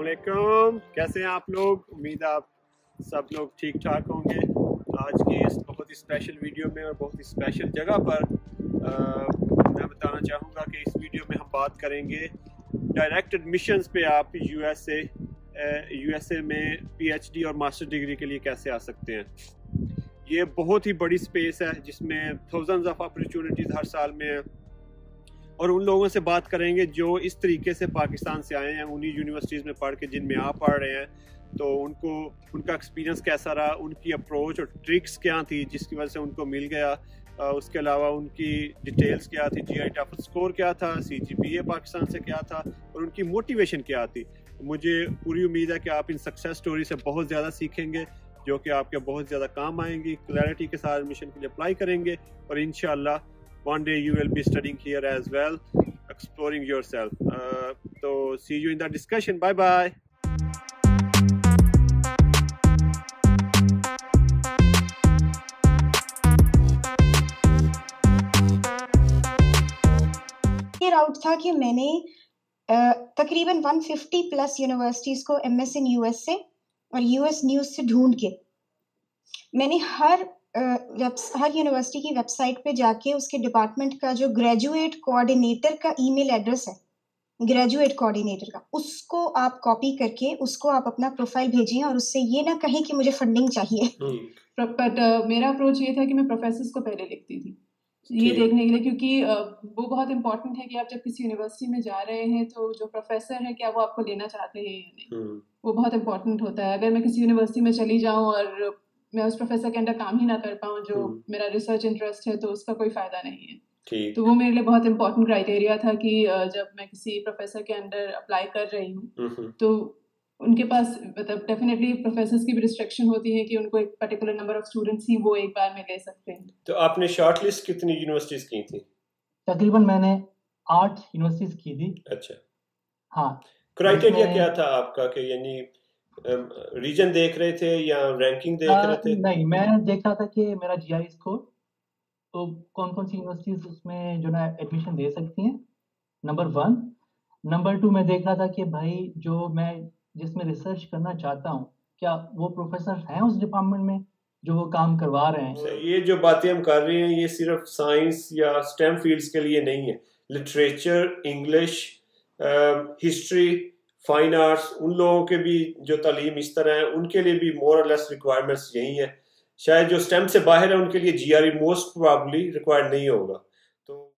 अस्सलामुअलैकुम, कैसे हैं आप लोग। उम्मीद है आप सब लोग ठीक ठाक होंगे। आज की इस बहुत ही स्पेशल वीडियो में और बहुत ही स्पेशल जगह पर मैं बताना चाहूँगा कि इस वीडियो में हम बात करेंगे डायरेक्ट एडमिशन्स पे आप यूएसए में पीएचडी और मास्टर डिग्री के लिए कैसे आ सकते हैं। ये बहुत ही बड़ी स्पेस है जिसमें थाउजेंड्स ऑफ अपॉर्चुनिटीज़ हर साल में है, और उन लोगों से बात करेंगे जो इस तरीके से पाकिस्तान से आए हैं, उन्हीं यूनिवर्सिटीज़ में पढ़ के जिनमें आप पढ़ रहे हैं, तो उनका एक्सपीरियंस कैसा रहा, उनकी अप्रोच और ट्रिक्स क्या थी जिसकी वजह से उनको मिल गया। उसके अलावा उनकी डिटेल्स क्या थी, जीआई टॉफल स्कोर क्या था, सीजीपीए पाकिस्तान से क्या था और उनकी मोटिवेशन क्या थी। मुझे पूरी उम्मीद है कि आप इन सक्सेस स्टोरी से बहुत ज़्यादा सीखेंगे जो कि आपके बहुत ज़्यादा काम आएंगी। क्लैरिटी के साथ एडमिशन के लिए अप्लाई करेंगे और इंशाल्लाह one day you will be studying here as well, exploring yourself. So see you in that discussion. Bye bye. ये राउट था कि मैंने तकरीबन 150 प्लस यूनिवर्सिटीज़ को एमएस इन यूएस से और यूएस न्यूज़ से ढूंढ के मैंने हर यूनिवर्सिटी की वेबसाइट पे जाके उसके डिपार्टमेंट का जो ग्रेजुएट कोऑर्डिनेटर का ईमेल एड्रेस है, ग्रेजुएट कोऑर्डिनेटर का, उसको आप कॉपी करके उसको आप अपना प्रोफाइल भेजिए और उससे ये ना कहें कि मुझे फंडिंग चाहिए। बट मेरा अप्रोच ये था कि मैं प्रोफेसर्स को पहले लिखती थी ये देखने के लिए, क्योंकि वो बहुत इंपॉर्टेंट है कि आप जब किसी यूनिवर्सिटी में जा रहे हैं तो जो प्रोफेसर है क्या वो आपको लेना चाहते हैं या नहीं, वो बहुत इंपॉर्टेंट होता है। अगर मैं किसी यूनिवर्सिटी में चली जाऊं और मैं उस प्रोफेसर के अंडर काम ही ना कर पाऊं जो मेरा रिसर्च इंटरेस्ट है, तो उसका कोई फायदा नहीं है। तो वो मेरे लिए बहुत इंपॉर्टेंट क्राइटेरिया था कि जब मैं किसी प्रोफेसर के अंडर अप्लाई कर रही हूँ तो उनके पास मतलब डेफिनेटली प्रोफेसर्स की भी रिस्ट्रिक्शन होती है कि उनको एक पर्टिकुलर नंबर ऑफ स्टूडेंट्स ही वो एक बार में ले सकते हैं। तो आपने शॉर्ट लिस्ट कितनी यूनिवर्सिटीज की थी? तकरीबन मैंने 8 यूनिवर्सिटीज की थी। अच्छा, हाँ। क्राइटेरिया क्या था आपका कि यानी रीजन देख रहे थे या रैंकिंग देख रहे थे? नहीं, मैं देख रहा था कि मेरा जीआई स्कोर, तो कौन कौन सी यूनिवर्सिटीज उसमें जो ना एडमिशन दे सकती हैं, नंबर 1। नंबर 2 मैं देख रहा था कि भाई जो मैं जिसमें रिसर्च करना चाहता हूँ क्या वो प्रोफेसर हैं उस डिपार्टमेंट में जो वो काम करवा रहे हैं। ये जो बातें हम कर रहे हैं ये सिर्फ साइंस या स्टेम फील्ड्स के लिए नहीं है। Literature, English, history, fine arts, उन लोगों के भी जो तालीम इस तरह है उनके लिए भी मोर और लेस रिक्वायरमेंट्स यही है। शायद जो स्टेम से बाहर है उनके लिए जीआरई मोस्ट प्रोबेबली रिक्वायर्ड नहीं होगा। तो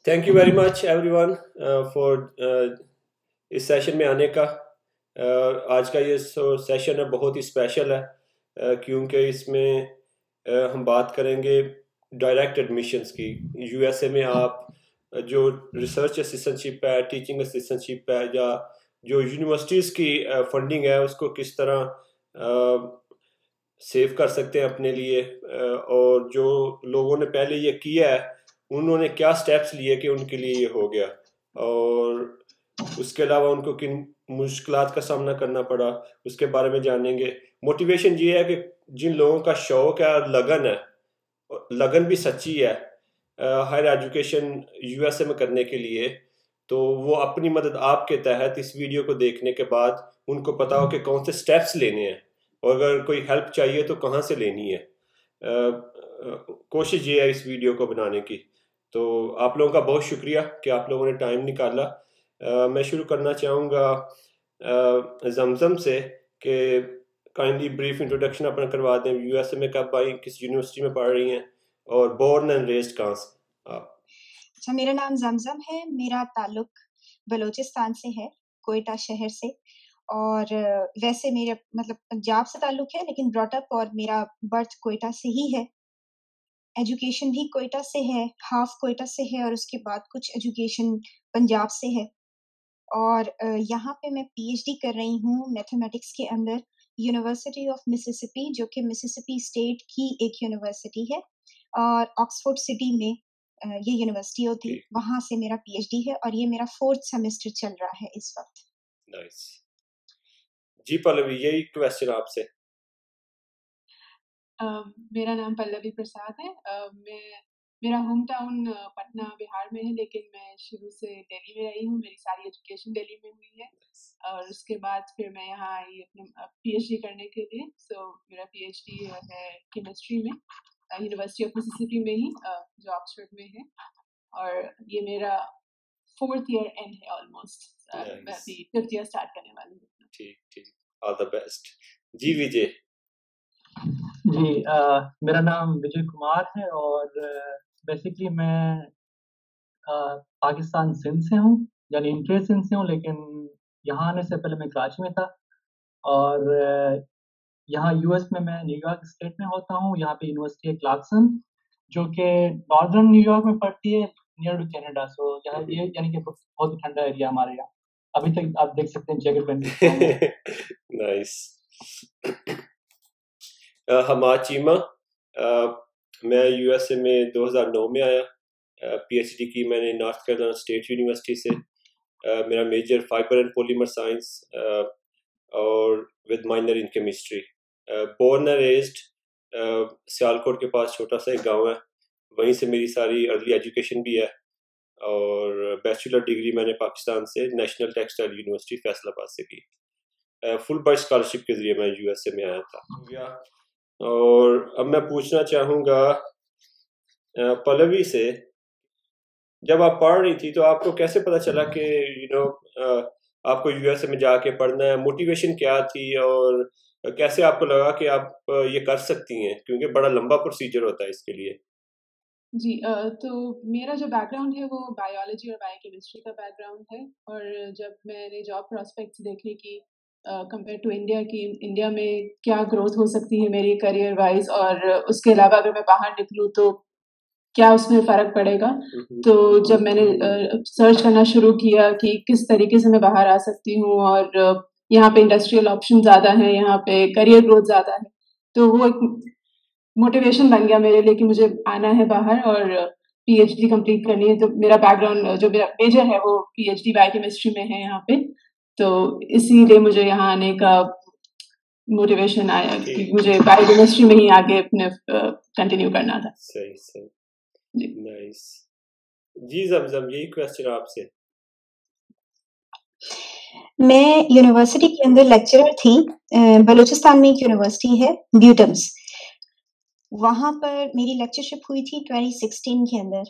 thank you very much everyone for इस सेशन में आने का। आज का ये सेशन है बहुत ही स्पेशल है क्योंकि इसमें हम बात करेंगे डायरेक्ट एडमिशन्स की। यूएसए में आप जो रिसर्च असिस्टेंटशिप है, टीचिंग असिस्टेंटशिप है या जो यूनिवर्सिटीज़ की फंडिंग है उसको किस तरह सेव कर सकते हैं अपने लिए, और जो लोगों ने पहले ये किया है उन्होंने क्या स्टेप्स लिए कि उनके लिए ये हो गया, और उसके अलावा उनको किन मुश्किलात का सामना करना पड़ा उसके बारे में जानेंगे। मोटिवेशन ये है कि जिन लोगों का शौक है और लगन है, लगन भी सच्ची है हायर एजुकेशन यूएसए में करने के लिए, तो वो अपनी मदद आपके तहत इस वीडियो को देखने के बाद उनको पता हो कि कौन से स्टेप्स लेने हैं और अगर कोई हेल्प चाहिए तो कहाँ से लेनी है। कोशिश ये है इस वीडियो को बनाने की। तो आप लोगों का बहुत शुक्रिया कि आप लोगों ने टाइम निकाला। मैं शुरू करना चाहूँगा जमजम से कि काइंडली ब्रीफ इंट्रोडक्शन अपना करवा दें। यूएसए में कब आई, किस यूनिवर्सिटी में पढ़ रही हैं और बोर्न एंड रेस्ड कहाँ से आप? अच्छा, मेरा नाम जमजम है, मेरा ताल्लुक बलोचिस्तान से है, कोयटा शहर से। और वैसे मेरे मतलब पंजाब से ताल्लुक है लेकिन ब्रॉट अप और मेरा बर्थ कोयटा से ही है। एजुकेशन भी कोयटा से है, हाफ कोयटा से है और उसके बाद कुछ एजुकेशन पंजाब से है। और यहाँ पे मैं पीएचडी कर रही हूँ मैथमेटिक्स के अंदर, यूनिवर्सिटी ऑफ मिसिसिपी, जो कि मिसिसिपी स्टेट की एक यूनिवर्सिटी है, और ऑक्सफोर्ड सिटी में ये यूनिवर्सिटी होती है, वहाँ से मेरा पीएचडी है और ये मेरा 4th सेमेस्टर चल रहा है इस वक्त। नाइस। जी पल्लवी, यही क्वेश्चन आपसे। मेरा नाम पल्लवी प्रसाद है। मैं मेरा होम टाउन पटना बिहार में है, लेकिन मैं शुरू से दिल्ली में रही हूँ। मेरी सारी एजुकेशन दिल्ली में हुई है और उसके बाद फिर मैं यहाँ आई अपने पीएचडी करने के लिए। सो मेरा पीएचडी है केमिस्ट्री में, यूनिवर्सिटी ऑफ मिसिसिपी में ही, जो ऑक्सफोर्ड में है, और ये मेरा 4th ईयर एंड है ऑलमोस्ट। मैं नाइस, अभी 5th ईयर स्टार्ट करने वाली हूँ। ठीक ठीक, ऑल द बेस्ट। जी विजय। जी मेरा नाम विजय कुमार है और बेसिकली मैं पाकिस्तान सिंध से हूँ, यानी इंटीरियर सिंध से हूँ, लेकिन यहाँ आने से पहले मैं कराची में था और यहाँ यूएस में मैं न्यूयॉर्क स्टेट में होता हूँ। यहाँ पे यूनिवर्सिटी है क्लार्कसन, जो कि नॉर्दर्न न्यूयॉर्क में पड़ती है, नियर टू कनाडा। सो यहाँ ये यानी कि बहुत ही ठंडा एरिया हमारे यहाँ। अभी तक आप देख सकते हैं जैकेट पहन के घूम रहा हूँ। नाइस। हमाद चीमा, मैं यूएसए में 2009 में आया। पीएचडी की मैंने नॉर्थ कैरोलिना स्टेट यूनिवर्सिटी से। मेरा major fibre and polymer science और with minor in chemistry. Born and raised Sialkot के पास छोटा सा एक गांव है, वहीं से मेरी सारी अर्ली एजुकेशन भी है। और बैचलर डिग्री मैंने पाकिस्तान से नेशनल टेक्सटाइल यूनिवर्सिटी फैसलाबाद से की। फुल बर्ड स्कॉलरशिप के जरिए मैं यूएसए में आया था। और अब मैं पूछना चाहूँगा पल्लवी से, जब आप पढ़ रही थी तो आपको कैसे पता चला कि आपको यूएसए में जाके पढ़ना है? मोटिवेशन क्या थी और कैसे आपको लगा कि आप ये कर सकती हैं, क्योंकि बड़ा लंबा प्रोसीजर होता है इसके लिए? जी, तो मेरा जो बैकग्राउंड है वो बायोलॉजी और बायोकेमिस्ट्री का बैकग्राउंड है। और जब मैंने जॉब प्रोस्पेक्ट्स देखे कि कंपेयर टू इंडिया की इंडिया में क्या ग्रोथ हो सकती है मेरी करियर वाइज, और उसके अलावा अगर मैं बाहर निकलूँ तो क्या उसमें फ़र्क पड़ेगा, तो जब मैंने सर्च करना शुरू किया कि किस तरीके से मैं बाहर आ सकती हूँ, और यहाँ पे इंडस्ट्रियल ऑप्शन ज़्यादा हैं, यहाँ पे करियर ग्रोथ ज़्यादा है, तो वो एक मोटिवेशन बन गया मेरे लिए कि मुझे आना है बाहर और पीएचडी कंप्लीट करनी है। तो मेरा बैकग्राउंड, जो मेरा मेजर है वो पीएचडी बायोकेमिस्ट्री में है यहाँ पे, तो इसीलिए मुझे यहाँ आने का मोटिवेशन आया कि मुझे बायोकेमिस्ट्री में ही आगे अपने कंटिन्यू करना था। सही सही, जी। नाइस। जी जमजम, यही क्वेश्चन आपसे। मैं यूनिवर्सिटी के अंदर लेक्चरर थी। बलूचिस्तान में एक यूनिवर्सिटी है, ब्यूटम्स। वहाँ पर मेरी लेक्चरशिप हुई थी 2016 के अंदर,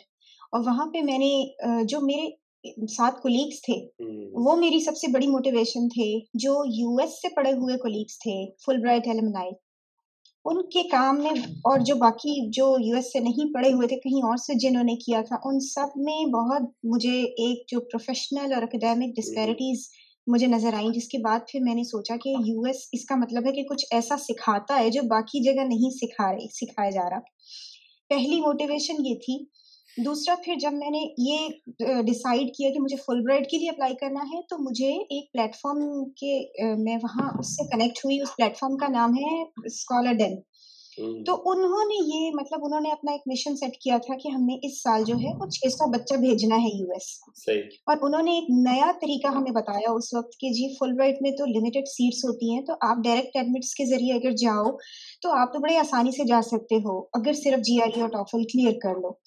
और वहाँ पे मैंने जो मेरे साथ कोलीग्स थे, वो मेरी सबसे बड़ी मोटिवेशन थे। जो यूएस से पढ़े हुए कोलीग्स थे, फुलब्राइट एलुमनाई, उनके काम में, और जो बाकी जो यूएस से नहीं पढ़े हुए थे, कहीं और से जिन्होंने किया था, उन सब में बहुत मुझे एक जो प्रोफेशनल और एकेडमिक डिस्पैरिटीज़ मुझे नज़र आई, जिसके बाद फिर मैंने सोचा कि यूएस, इसका मतलब है कि कुछ ऐसा सिखाता है जो बाकी जगह नहीं सिखाया जा रहा। पहली मोटिवेशन ये थी। दूसरा, फिर जब मैंने ये डिसाइड किया कि मुझे फुलब्राइट के लिए अप्लाई करना है, तो मुझे एक प्लेटफ़ॉर्म के मैं वहाँ उससे कनेक्ट हुई। उस प्लेटफ़ॉर्म का नाम है स्कॉलरडेन। तो उन्होंने ये, मतलब उन्होंने अपना एक मिशन सेट किया था कि हमने इस साल जो है वो 600 बच्चा भेजना है यूएस। सही। और उन्होंने एक नया तरीका हमें बताया उस वक़्त कि जी फुलब्राइट में तो लिमिटेड सीट्स होती हैं, तो आप डायरेक्ट एडमिट्स के ज़रिए अगर जाओ, तो आप तो बड़े आसानी से जा सकते हो, अगर सिर्फ़ जीआरई और टॉफल क्लियर कर लो।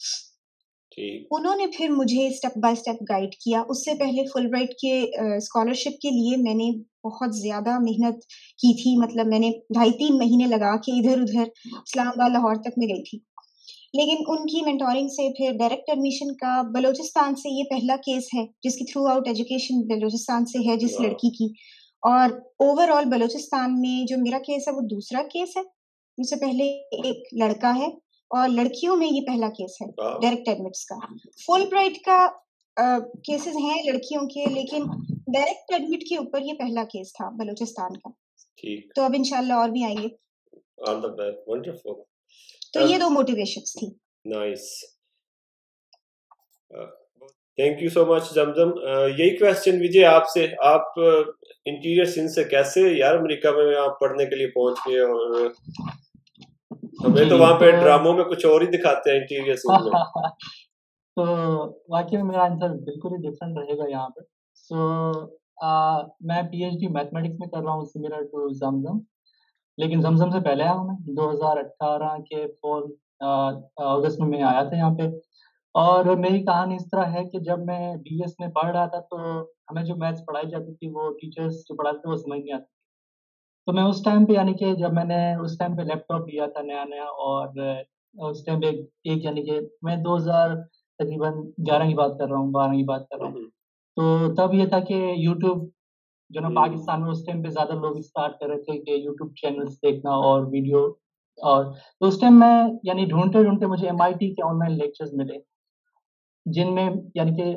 ठीक। उन्होंने फिर मुझे स्टेप बाय स्टेप गाइड किया। उससे पहले फुलब्राइट के स्कॉलरशिप के लिए मैंने बहुत ज़्यादा मेहनत की थी। मतलब मैंने 2.5-3 महीने लगा के इधर-उधर इस्लामाबाद, लाहौर तक मैं गई थी। लेकिन उनकी मेंटोरिंग से फिर डायरेक्ट एडमिशन का बलूचिस्तान से ये पहला केस है, जिसकी थ्रू आउट एजुकेशन बलूचिस्तान से है, जिस लड़की की। और ओवरऑल बलूचिस्तान में जो मेरा केस है वो दूसरा केस है। उससे पहले एक लड़का है, और लड़कियों में ये पहला केस है डायरेक्ट एडमिट्स का। फुलब्राइट का केसेस हैं लड़कियों के, लेकिन डायरेक्ट एडमिट के ऊपर ये पहला केस था बलूचिस्तान का। ठीक। तो अब इंशाल्लाह और भी आएंगे। All the best, wonderful. तो ये 2 मोटिवेशंस थी। Nice, thank you so much Zamzam. यही क्वेश्चन विजय आपसे, आप इंटीरियर सिंध से कैसे यार अमेरिका में आप पढ़ने के लिए पहुंच गए? और हमें तो वहाँ पे ड्रामों में कुछ और ही दिखाते हैं इंटीरियर सिंध में। तो वाकई में मेरा आंसर बिल्कुल ही डिफरेंट रहेगा यहाँ पे। मैं पीएचडी मैथमेटिक्स में कर रहा हूँ, सिमिलर टू जमजम, लेकिन जमजम से पहले आया हूँ मैं 2018 के फॉल अगस्त में मैं आया था यहाँ पे। और मेरी कहानी इस तरह है कि जब मैं बीएस में पढ़ रहा था तो हमें जो मैथ्स पढ़ाई जाती थी वो टीचर्स जो पढ़ाते थे वो समझ नहीं आती। तो मैं उस टाइम पे यानी कि जब मैंने उस टाइम पे लैपटॉप लिया था नया-नया और उस टाइम पे एक यानी कि मैं 2000 तकरीबन 11 की बात कर रहा हूँ, 12 की बात कर रहा हूँ। तो तब ये था कि यूट्यूब जो ना पाकिस्तान में उस टाइम पे ज़्यादा लोग स्टार्ट कर रहे थे कि यूट्यूब चैनल्स देखना और वीडियो। और तो उस टाइम मैं यानी ढूँढते-ढूँढते मुझे एमआईटी के ऑनलाइन लेक्चर्स मिले, जिनमें यानी कि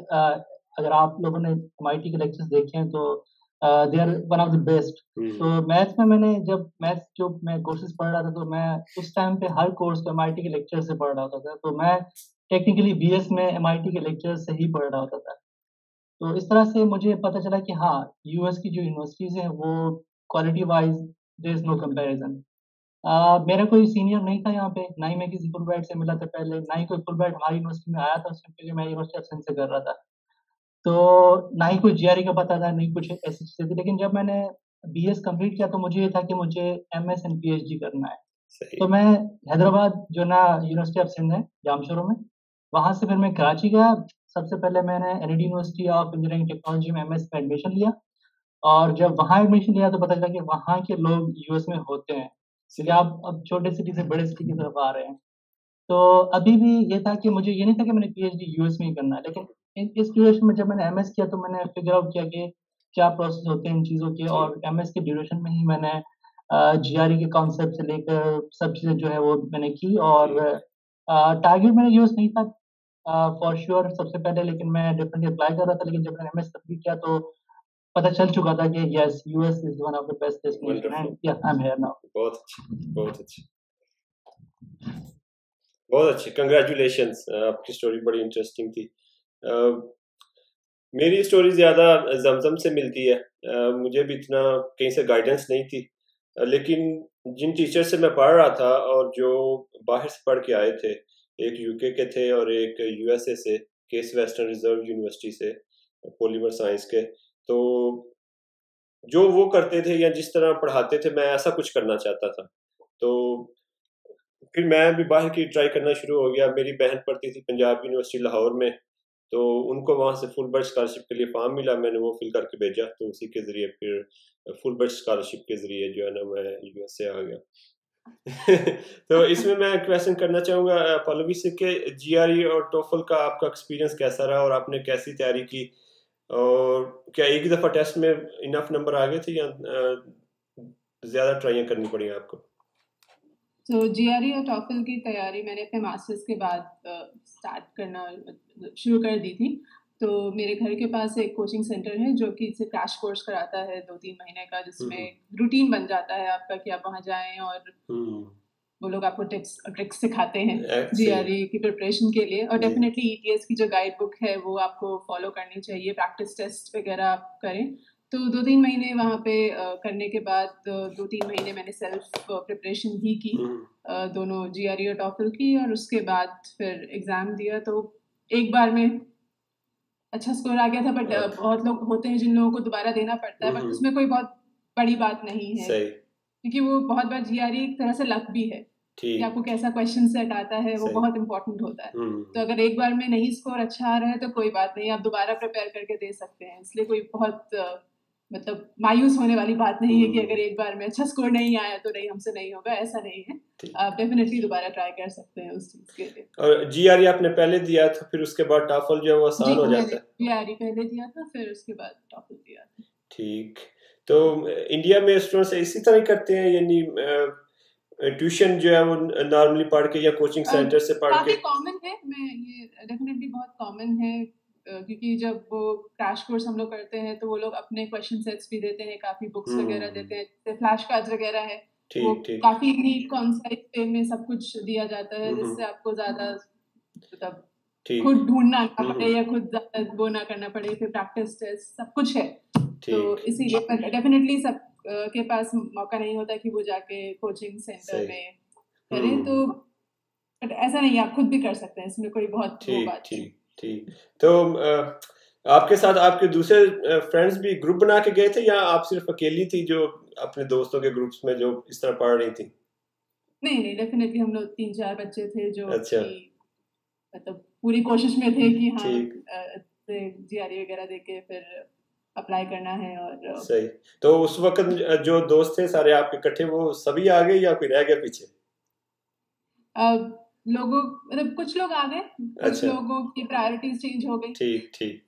अगर आप लोगों ने एमआईटी के लेक्चर्स देखे हैं तो they are one of the best. तो मैथ्स में मैंने जब मैथ्स जो मैं कोर्सेज़ पढ़ रहा था तो मैं उस टाइम पे हर कोर्स को एमआईटी के लेक्चर से पढ़ रहा होता था। तो मैं टेक्निकली बीएस में एमआईटी के लेक्चर से ही पढ़ रहा होता था। तो इस तरह से मुझे पता चला कि हाँ, यूएस की जो यूनिवर्सिटीज़ हैं वो quality wise there is no comparison. मेरा कोई सीनियर नहीं था यहाँ पे, ना ही मैं किसी फुलब्राइट से मिला था पहले, ना ही कोई फुलब्राइट हमारी यूनिवर्सिटी में आया था उससे पहले मैं यूनिवर्सिटी ऑफ साइंस से कर रहा था। तो ना ही कोई जीआरई का पता था, नहीं कुछ ऐसी चीज़ें थी। लेकिन जब मैंने बीएस कंप्लीट किया तो मुझे ये था कि मुझे एमएस एंड पीएचडी करना है। सही। तो मैं हैदराबाद जो ना यूनिवर्सिटी ऑफ सिंध है, जामशोरो में, वहाँ से फिर मैं कराची गया। सबसे पहले मैंने NED university of engineering technology में एमएस में एडमिशन लिया। और जब वहाँ एडमिशन लिया तो पता चला कि वहाँ के लोग यूएस में होते हैं, क्योंकि आप अब छोटे सिटी से बड़े सिटी की तरफ आ रहे हैं। तो अभी भी ये था कि मुझे ये नहीं था कि मैंने पीएचडी यूएस में ही करना है, लेकिन इस ड्यूरेशन में जब मैंने एमएस किया तो मैंने फिगर आउट किया कि क्या प्रोसेस होते हैं इन चीज़ों के, और एमएस के ड्यूरेशन में ही मैंने जीआरई के कॉन्सेप्ट से लेकर सब चीज़ें जो है वो मैंने की। और टारगेट मेरा यूएस नहीं था फॉर श्योर सबसे पहले, लेकिन मैं डेफिनेटली अप्लाई कर रहा था। लेकिन जब मैंने एमएस कंप्लीट किया तो पता चल चुका था कि yes, US is one of the best destination and या आई एम हियर नाउ। बहुत अच्छी, बहुत अच्छी, बहुत अच्छी। कंग्रेचुलेशंस, आपकी स्टोरी बड़ी इंटरेस्टिंग थी। मेरी स्टोरी ज़्यादा जमजम से मिलती है। मुझे भी इतना कहीं से गाइडेंस नहीं थी, लेकिन जिन टीचर से मैं पढ़ रहा था और जो बाहर से पढ़ के आए थे, एक यूके के थे और एक यूएसए से, केस वेस्टर्न रिजर्व यूनिवर्सिटी से, पॉलीमर साइंस के। तो जो वो करते थे या जिस तरह पढ़ाते थे, मैं ऐसा कुछ करना चाहता था। तो फिर मैं भी बाहर की ट्राई करना शुरू हो गया। मेरी बहन पढ़ती थी पंजाब यूनिवर्सिटी लाहौर में, तो उनको वहाँ से फुल बर्ड स्कॉलरशिप के लिए फॉर्म मिला, मैंने वो फिल करके भेजा। तो उसी के ज़रिए फिर फुल बर्ड स्कॉलरशिप के ज़रिए जो है ना मैं यूएसए आ गया। तो इसमें मैं क्वेश्चन करना चाहूँगा पल्लवी से कि जीआरई और टोफल का आपका एक्सपीरियंस कैसा रहा और आपने कैसी तैयारी की, और क्या एक ही दफ़ा टेस्ट में इनफ नंबर आ गए थे या ज़्यादा ट्राइयाँ करनी पड़ी आपको? तो जीआरई और टॉफल की तैयारी मैंने अपने मास्टर्स के बाद स्टार्ट करना शुरू कर दी थी। तो मेरे घर के पास एक कोचिंग सेंटर है जो कि इसे क्रैश कोर्स कराता है 2-3 महीने का, जिसमें रूटीन बन जाता है आपका कि आप वहाँ जाएं और वो लोग आपको ट्रिक्स सिखाते हैं जीआरई की प्रिपरेशन के लिए। और डेफिनेटली ईटीएस की जो गाइड बुक है वो आपको फॉलो करनी चाहिए, प्रैक्टिस टेस्ट वगैरह आप करें। तो 2-3 महीने वहाँ पे करने के बाद 2-3 महीने मैंने सेल्फ प्रिपरेशन भी की, दोनों जीआरई और टॉफल की। और उसके बाद फिर एग्ज़ाम दिया तो एक बार में अच्छा स्कोर आ गया था। बट बहुत लोग होते हैं जिन लोगों को दोबारा देना पड़ता है, बट उसमें कोई बहुत बड़ी बात नहीं है, क्योंकि वो बहुत बार जीआरई एक तरह से लक भी है कि आपको कैसा क्वेश्चन सेट आता है, वो बहुत इंपॉर्टेंट होता है। तो अगर एक बार में नहीं स्कोर अच्छा आ रहा है तो कोई बात नहीं, आप दोबारा प्रिपेयर करके दे सकते हैं। इसलिए कोई बहुत मतलब मायूस होने वाली बात नहीं है कि अगर एक बार में अच्छा स्कोर नहीं आया तो नहीं, हमसे नहीं होगा, ऐसा नहीं है। आप डेफिनेटली दोबारा ट्राई कर सकते हैं उस चीज़ के लिए। और जीआरई आपने पहले दिया था, फिर उसके बाद टॉफल जो है वो आसान हो जाता है? जीआरई पहले दिया था, फिर उसके बाद टॉफल दिया था। ठीक। तो इंडिया में स्टूडेंट्स इसी तरह करते हैं, यानी ट्यूशन जो है वो नॉर्मली पढ़ के या कोचिंग सेंटर से पढ़ के? काफ़ी कॉमन है, मैं ये डेफिनेटली बहुत कॉमन है, क्योंकि जब वो क्रैश कोर्स हम लोग करते हैं तो वो लोग अपने क्वेश्चन सेट्स भी देते हैं, काफ़ी बुक्स वगैरह देते हैं, जैसे फ्लैश कार्ड्स वगैरह है, वो काफ़ी नीट कॉन्साइज वे में सब कुछ दिया जाता है, जिससे आपको ज़्यादा मतलब खुद ढूंढना ना पड़े या खुद ज़्यादा वो ना करना पड़े। फिर प्रैक्टिस टेस्ट सब कुछ है, तो इसीलिए डेफिनेटली सब के पास मौका नहीं होता कि वो जाके कोचिंग सेंटर में करें। तो ऐसा नहीं, आप खुद भी कर सकते हैं, इसमें कोई बहुत वो बात नहीं। ठीक। तो आपके साथ आपके दूसरे फ्रेंड्स भी ग्रुप बना के गए थे या आप सिर्फ अकेली थी जो अपने दोस्तों के ग्रुप्स में जो इस तरह पढ़ रही थी? नहीं डेफिनेटली हम लोग 3-4 बच्चे थे जो अच्छा कि मतलब पूरी कोशिश में थे कि हाँ ठीक जीआरई वगैरह दे के फिर अप्लाई करना है। और सही। तो उस वक्त जो दोस्त थे सारे आपके इकट्ठे, वो सभी आ गए या कोई रह गया पीछे? लोगों मतलब कुछ लोग आ गए, कुछ अच्छा लोगों की प्रायोरिटीज चेंज हो गई। ठीक ठीक।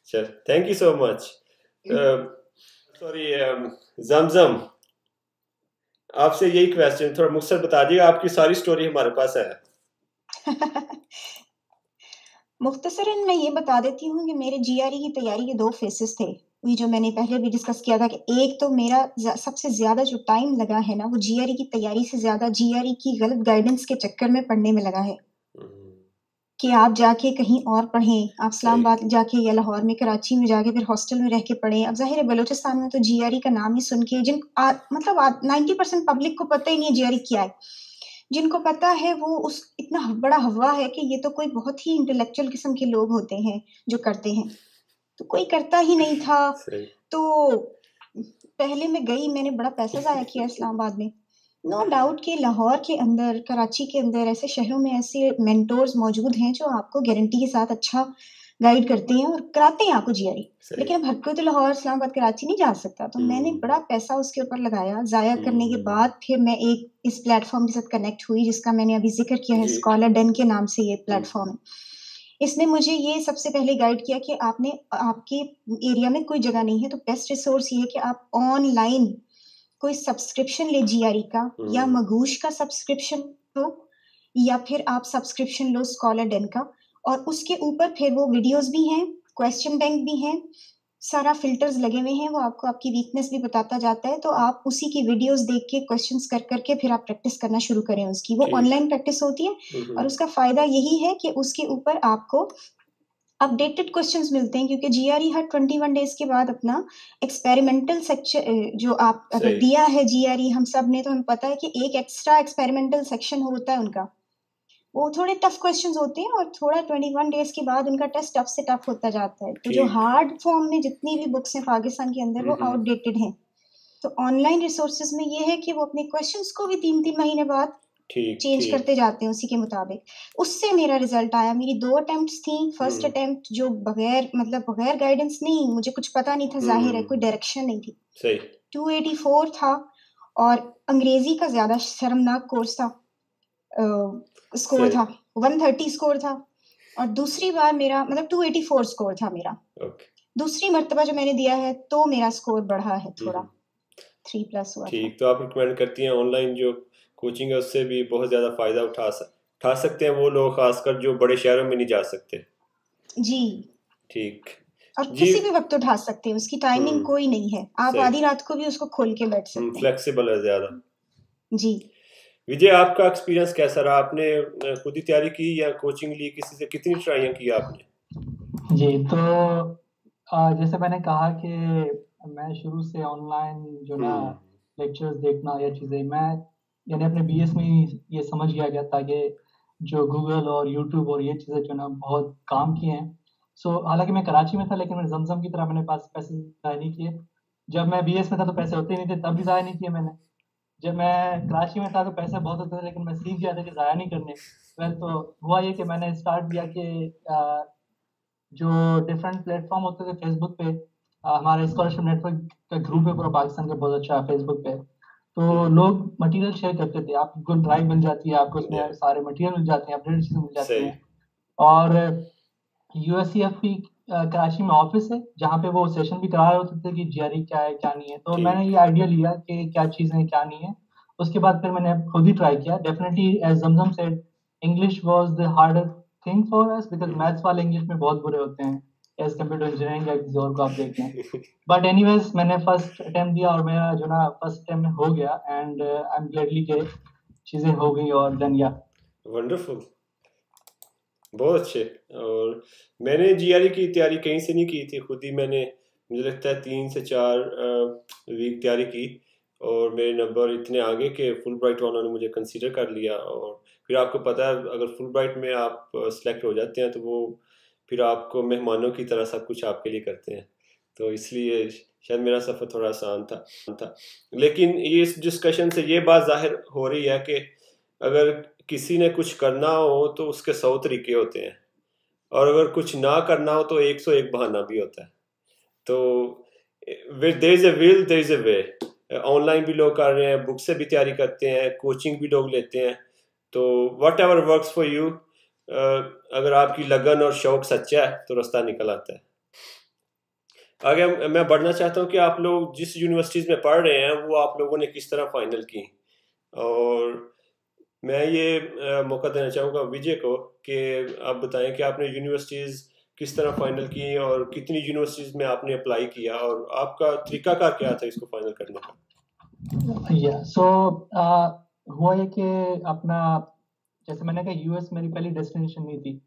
चल thank you so much. Sorry Zamzam, आपसे यही क्वेश्चन, थोड़ा मुझसे बता दिएगा, आपकी सारी स्टोरी हमारे पास है। मुख्तसरन मैं ये बता देती हूँ कि मेरे जीआरई की तैयारी के 2 फेसेस थे। ये जो मैंने पहले भी डिस्कस किया था कि एक तो मेरा सबसे ज़्यादा जो टाइम लगा है ना, वो जीआरई की तैयारी से ज़्यादा जीआरई की गलत गाइडेंस के चक्कर में पढ़ने में लगा है। कि आप जाके कहीं और पढ़ें, आप सही इस्लामाबाद जाके या लाहौर में, कराची में जाके फिर हॉस्टल में रह के पढ़ें। अब ज़ाहिर है बलूचिस्तान में तो जीआरई का नाम ही सुन के मतलब 90% पब्लिक को पता ही नहीं है जीआरई क्या है। जिनको पता है वो उस इतना बड़ा हवा है कि ये तो कोई बहुत ही इंटेलेक्चुअल किस्म के लोग होते हैं जो करते हैं, तो कोई करता ही नहीं था। सही तो पहले मैं गई, मैंने बड़ा पैसा ज़ाया किया इस्लामाबाद में। नो डाउट कि लाहौर के अंदर, कराची के अंदर ऐसे शहरों में ऐसे मेंटोर्स मौजूद हैं जो आपको गारंटी के साथ अच्छा गाइड करते हैं और कराते हैं आपको जीआरई। सही लेकिन अब हर कोई तो लाहौर, इस्लामाबाद, कराची नहीं जा सकता, तो मैंने बड़ा पैसा उसके ऊपर लगाया। ज़ाया करने के बाद फिर मैं एक इस प्लेटफ़ॉर्म के साथ कनेक्ट हुई जिसका मैंने अभी ज़िक्र किया है, जी स्कॉलर डन के नाम से ये प्लेटफ़ॉर्म है। इसने मुझे ये सबसे पहले गाइड किया कि आपके एरिया में कोई जगह नहीं है, तो बेस्ट रिसोर्स ये है कि आप ऑनलाइन कोई सब्सक्रिप्शन ले जीआरई का, या मगूश का सब्सक्रिप्शन लो, या फिर आप सब्सक्रिप्शन लो स्कॉलर डन का, और उसके ऊपर फिर वो वीडियोस भी हैं, क्वेश्चन बैंक भी हैं, सारा फिल्टर्स लगे हुए हैं, वो आपको आपकी वीकनेस भी बताता जाता है, तो आप उसी की वीडियोस देख के क्वेश्चंस कर करके फिर आप प्रैक्टिस करना शुरू करें उसकी। वो ठीक ऑनलाइन प्रैक्टिस होती है और उसका फ़ायदा यही है कि उसके ऊपर आपको अपडेटेड क्वेश्चंस मिलते हैं, क्योंकि जीआरई हर 21 डेज के बाद अपना एक्सपेरिमेंटल सेक्शन जो आप अगर सही दिया है जीआरई हम सब ने, तो हमें पता है कि एक एक्स्ट्रा एक्सपेरिमेंटल सेक्शन होता है उनका। वो थोड़े टफ क्वेश्चंस होते हैं और थोड़ा 21 डेज के बाद उनका टेस्ट टफ से टफ होता जाता है। तो जो ठीक हार्ड फॉर्म में जितनी भी बुक्स हैं पाकिस्तान के अंदर वो आउटडेटेड हैं। तो ऑनलाइन रिसोर्सेज में ये है कि वो अपने क्वेश्चंस को भी 3-3 महीने बाद ठीक चेंज ठीक करते जाते हैं उसी के मुताबिक। उससे मेरा रिजल्ट आया। मेरी 2 अटेम्प्ट्स थी। फर्स्ट अटेम्प्ट जो बगैर गाइडेंस नहीं, मुझे कुछ पता नहीं था, ज़ाहिर है कोई डायरेक्शन नहीं थी। सही 284 था और अंग्रेजी का ज़्यादा शर्मनाक कोर्स था। स्कोर सही था 130 स्कोर था, और दूसरी बार मेरा मतलब 284 स्कोर था मेरा। ओके दूसरी मर्तबा जो मैंने दिया है तो मेरा स्कोर बढ़ा है थोड़ा, 3+ हुआ था। ठीक। तो आप रिकमेंड करती हैं ऑनलाइन जो कोचिंग है उससे भी बहुत ज़्यादा फ़ायदा उठा सकते हैं वो लोग, खासकर जो बड़े शहरों में नहीं जा सकते? जी, ठीक और जी। किसी भी वक्त उठा सकते हैं, उसकी टाइमिंग कोई नहीं है। आप सही आधी रात को भी उसको खोल के बैठ सकते हैं। फ्लेक्सिबल है ज़्यादा। जी। विजय, आपका एक्सपीरियंस कैसा रहा? आपने खुद ही तैयारी की या कोचिंग ली? किसी से कितनी ट्राइयाँ की आपने? जी, तो जैसे मैंने कहा कि मैं शुरू से ऑनलाइन जो ना लेक्चर्स देखना या चीज़ें, मैं यानी अपने बीएस में ही ये समझ गया था कि जो गूगल और यूट्यूब और ये चीज़ें जो ना बहुत काम की हैं। सो हालाँकि मैं कराची में था, लेकिन मैंने ज़मज़म की तरह मैंने पास पैसे ज़ाया नहीं किए। जब मैं बीएस में था तो पैसे होते ही नहीं थे, तब भी ज़ाया नहीं किए मैंने। जब मैं कराची में था तो पैसे बहुत होते थे, लेकिन मैं सीख गया था कि ज़ाया नहीं करने। वेल, तो हुआ ये कि मैंने स्टार्ट किया कि जो डिफरेंट प्लेटफ़ॉर्म होते थे फेसबुक पे, हमारा स्कॉलरशिप नेटवर्क का ग्रुप है पूरा पाकिस्तान का, बहुत अच्छा फेसबुक पे। तो लोग मटेरियल शेयर करते थे, आपको ड्राइव मिल जाती है, आपको उसमें सारे मटेरियल मिल जाते हैं, अपडेटेड चीज़ें मिल जाती सही हैं। और यूएससीएफपी कराची में ऑफिस है, जहाँ पे वो सेशन भी करा रहे होते थे कि जीआरई क्या है, क्या नहीं है। तो मैंने ये आइडिया लिया कि क्या चीज़ें हैं, क्या नहीं है। उसके बाद फिर मैंने खुद ही ट्राई किया। Definitely as Zamzam said, English was the harder thing for us, because maths वाले इंग्लिश में बहुत बुरे होते हैं, एज़ कम्पेयर टू इंजीनियरिंग या किसी और को आप देख लें। बट एनीवेज़ मैंने फर्स्ट अटेम्प्ट दिया और मेरा जो ना फर्स्ट अटेम्प्ट में हो गया, एंड आई एम ग्लैडली कि चीज़ें हो गई और डन या। वंडरफुल, बहुत अच्छे। और मैंने जीआरई की तैयारी कहीं से नहीं की थी, खुद ही मैंने, मुझे लगता है 3 से 4 वीक तैयारी की और मेरे नंबर इतने आगे कि फुल ब्राइट वालों ने मुझे कंसीडर कर लिया। और फिर आपको पता है अगर फुल ब्राइट में आप सेलेक्ट हो जाते हैं तो वो फिर आपको मेहमानों की तरह सब कुछ आपके लिए करते हैं। तो इसलिए शायद मेरा सफ़र थोड़ा आसान था। लेकिन इस डिस्कशन से ये बात जाहिर हो रही है कि अगर किसी ने कुछ करना हो तो उसके 100 तरीके होते हैं, और अगर कुछ ना करना हो तो 101 बहाना भी होता है। तो there is a will there is a way. Online भी लोग कर रहे हैं, बुक से भी तैयारी करते हैं, कोचिंग भी लोग लेते हैं। तो what ever works for you, अगर आपकी लगन और शौक सच्चा है तो रास्ता निकल आता है। आगे मैं बढ़ना चाहता हूँ कि आप लोग जिस यूनिवर्सिटीज़ में पढ़ रहे हैं वो आप लोगों ने किस तरह फाइनल की, और मैं ये मौका देना चाहूँगा विजय को कि आप बताएं कि आपने यूनिवर्सिटीज़ किस तरह फाइनल की और कितनी यूनिवर्सिटीज़ में आपने अप्लाई किया और आपका तरीकाकार क्या था इसको फाइनल करने का। सो हुआ ये कि अपना जैसे मैंने कहा यूएस मेरी पहली डेस्टिनेशन नहीं थी,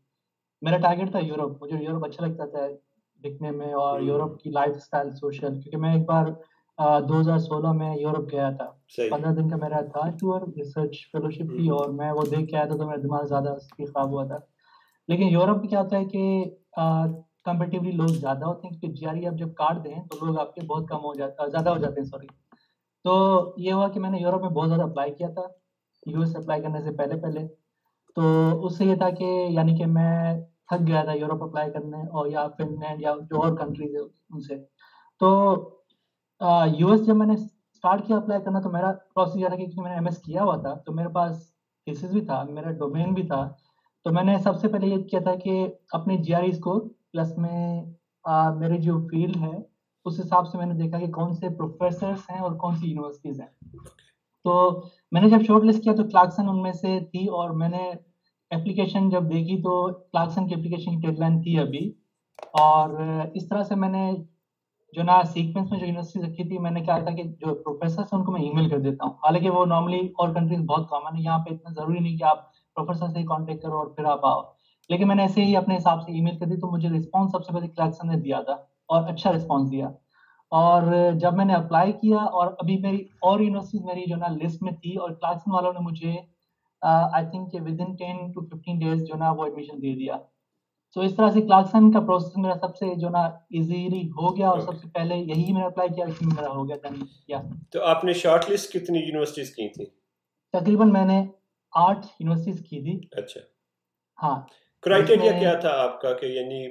मेरा टारगेट था यूरोप। मुझे यूरोप अच्छा लगता था दिखने में और यूरोप की लाइफस्टाइल सोशल, क्योंकि मैं एक बार 2016 में यूरोप गया था। 15 दिन का मेरा था टूर, रिसर्च फेलोशिप थी और मैं वो देख के आया था, तो मेरा दिमाग ज़्यादा खराब हुआ था। लेकिन यूरोप में क्या होता है कि कंपेटिवली लोग ज़्यादा होते हैं, क्योंकि जीआरई आप जब काट दें तो लोग आपके बहुत कम हो जाते ज़्यादा हो जाते हैं, सॉरी। तो ये हुआ कि मैंने यूरोप में बहुत ज़्यादा अप्लाई किया था, यूएस अप्लाई करने से पहले। तो उससे ये था कि यानी कि मैं थक गया था यूरोप अप्लाई करने, और या फिनलैंड या जो और कंट्रीज है उनसे। तो यूएस जब मैंने स्टार्ट किया अप्लाई करना, तो मेरा प्रोसेस ये था कि क्योंकि मैंने एमएस किया हुआ था तो मेरे पास थीसिस भी था, मेरा डोमेन भी था। तो मैंने सबसे पहले ये किया था कि अपने जीआरईज को प्लस में मेरी जो फील्ड है उस हिसाब से मैंने देखा कि कौन से प्रोफेसर्स हैं और कौन सी यूनिवर्सिटीज़ हैं। तो मैंने जब शॉर्ट लिस्ट किया तो क्लार्कसन उनमें से थी, और मैंने एप्लीकेशन जब देखी तो क्लार्कसन की एप्लीकेशन की डेडलाइन थी अभी। और इस तरह से मैंने जो ना सीक्वेंस में जो यूनिवर्सिटी रखी थी, मैंने कहा था कि जो प्रोफेसर हैं उनको मैं ईमेल कर देता हूँ। हालांकि वो नॉर्मली और कंट्रीज बहुत कॉमन है, यहाँ पे इतना ज़रूरी नहीं कि आप प्रोफेसर से ही कॉन्टेक्ट करो और फिर आप आओ। लेकिन मैंने ऐसे ही अपने हिसाब से ईमेल कर दी, तो मुझे रिस्पॉन्स सबसे पहले क्लार्कसन ने दिया था और अच्छा रिस्पॉन्स दिया। और जब मैंने अप्लाई किया, और अभी मेरी और यूनिवर्सिटीज मेरी जो ना लिस्ट में थी, और क्लार्कसन वालों ने मुझे I think with in 10 to 15 days जो ना वो एडमिशन दे दिया। तो इस तरह से क्लार्कसन का प्रोसेस मेरा सबसे जो ना इजीली हो गया, और सबसे पहले यही मैंने अप्लाई किया, इसमें मेरा हो गया डन किया। तो आपने शॉर्ट लिस्ट कितनी यूनिवर्सिटीज की थी? तकरीबन मैंने 8 यूनिवर्सिटीज की थी। अच्छा, हाँ। क्राइटेरिया क्या था आपका कि यानी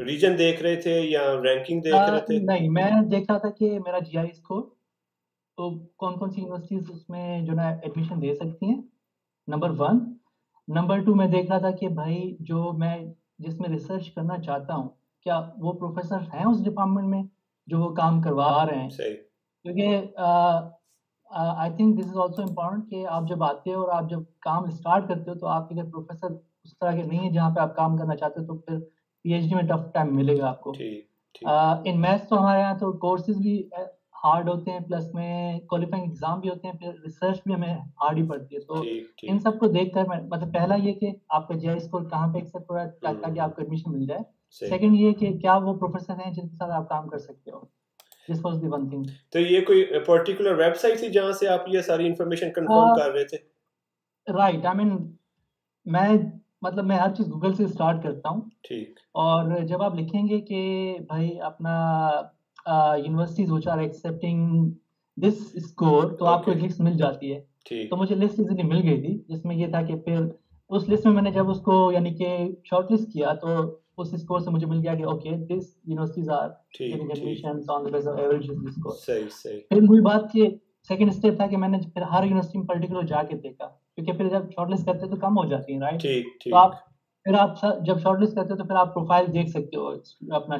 रीजन देख रहे थे या रैंकिंग देख रहे थे? नहीं, मैं देख रहा था कि मेरा जीआई स्कोर, तो कौन कौन सी यूनिवर्सिटीज उसमें जो ना एडमिशन दे सकती हैं, नंबर 1। नंबर 2 मैं देख रहा था कि भाई जो मैं जिसमें रिसर्च करना चाहता हूँ, क्या वो प्रोफेसर हैं उस डिपार्टमेंट में जो वो काम करवा रहे हैं। सही। क्योंकि I think this is also important कि आप जब आते हो और आप जब काम स्टार्ट करते हो, तो आपके अगर प्रोफेसर उस तरह के नहीं है जहाँ पे आप काम करना चाहते हो, तो फिर पीएचडी में टफ टाइम मिलेगा आपको। इन मैथ्स तो हमारे यहाँ तो कोर्सेज भी हार्ड होते हैं, प्लस में क्वालिफाइंग एग्जाम भी होते हैं, फिर रिसर्च भी हमें हार्ड ही पड़ती है। तो इन सबको देखकर मैं मतलब पहला ये कि आपका जीआई स्कोर कहाँ पे एक्सेप्ट हो रहा है ताकि आपको एडमिशन मिल जाए। सेकंड ये कि क्या वो प्रोफेसर हैं जिनके साथ आप काम कर सकते हो। This was the one thing. तो ये कोई पर्टिकुलर वेबसाइट थी जहाँ से आप ये सारी इंफॉर्मेशन कंफर्म कर रहे थे? राइट, आई मीन मैं हर चीज़ गूगल से स्टार्ट करता हूँ। ठीक। और जब आप लिखेंगे कि भाई अपना universities which are accepting this score, तो आपको एक लिस्ट मिल जाती है। तो मुझे लिस्ट इजीली मिल गई थी, जिसमें ये था कि फिर उस लिस्ट में मैंने जब उसको यानी कि शॉर्टलिस्ट किया, तो उस स्कोर से मुझे मिल गया कि okay this universities are giving admissions on the basis of average score. सही। फिर हुई बात कि सेकंड स्टेप था कि मैंने फिर हर यूनिवर्सिटी में पर्टिकुलर जाके देखा, क्योंकि फिर जब शॉर्टलिस्ट करते तो कम हो जाती है, राइट। तो आप जब शॉर्टलिस्ट करते हो तो फिर आप प्रोफाइल देख सकते हो अपना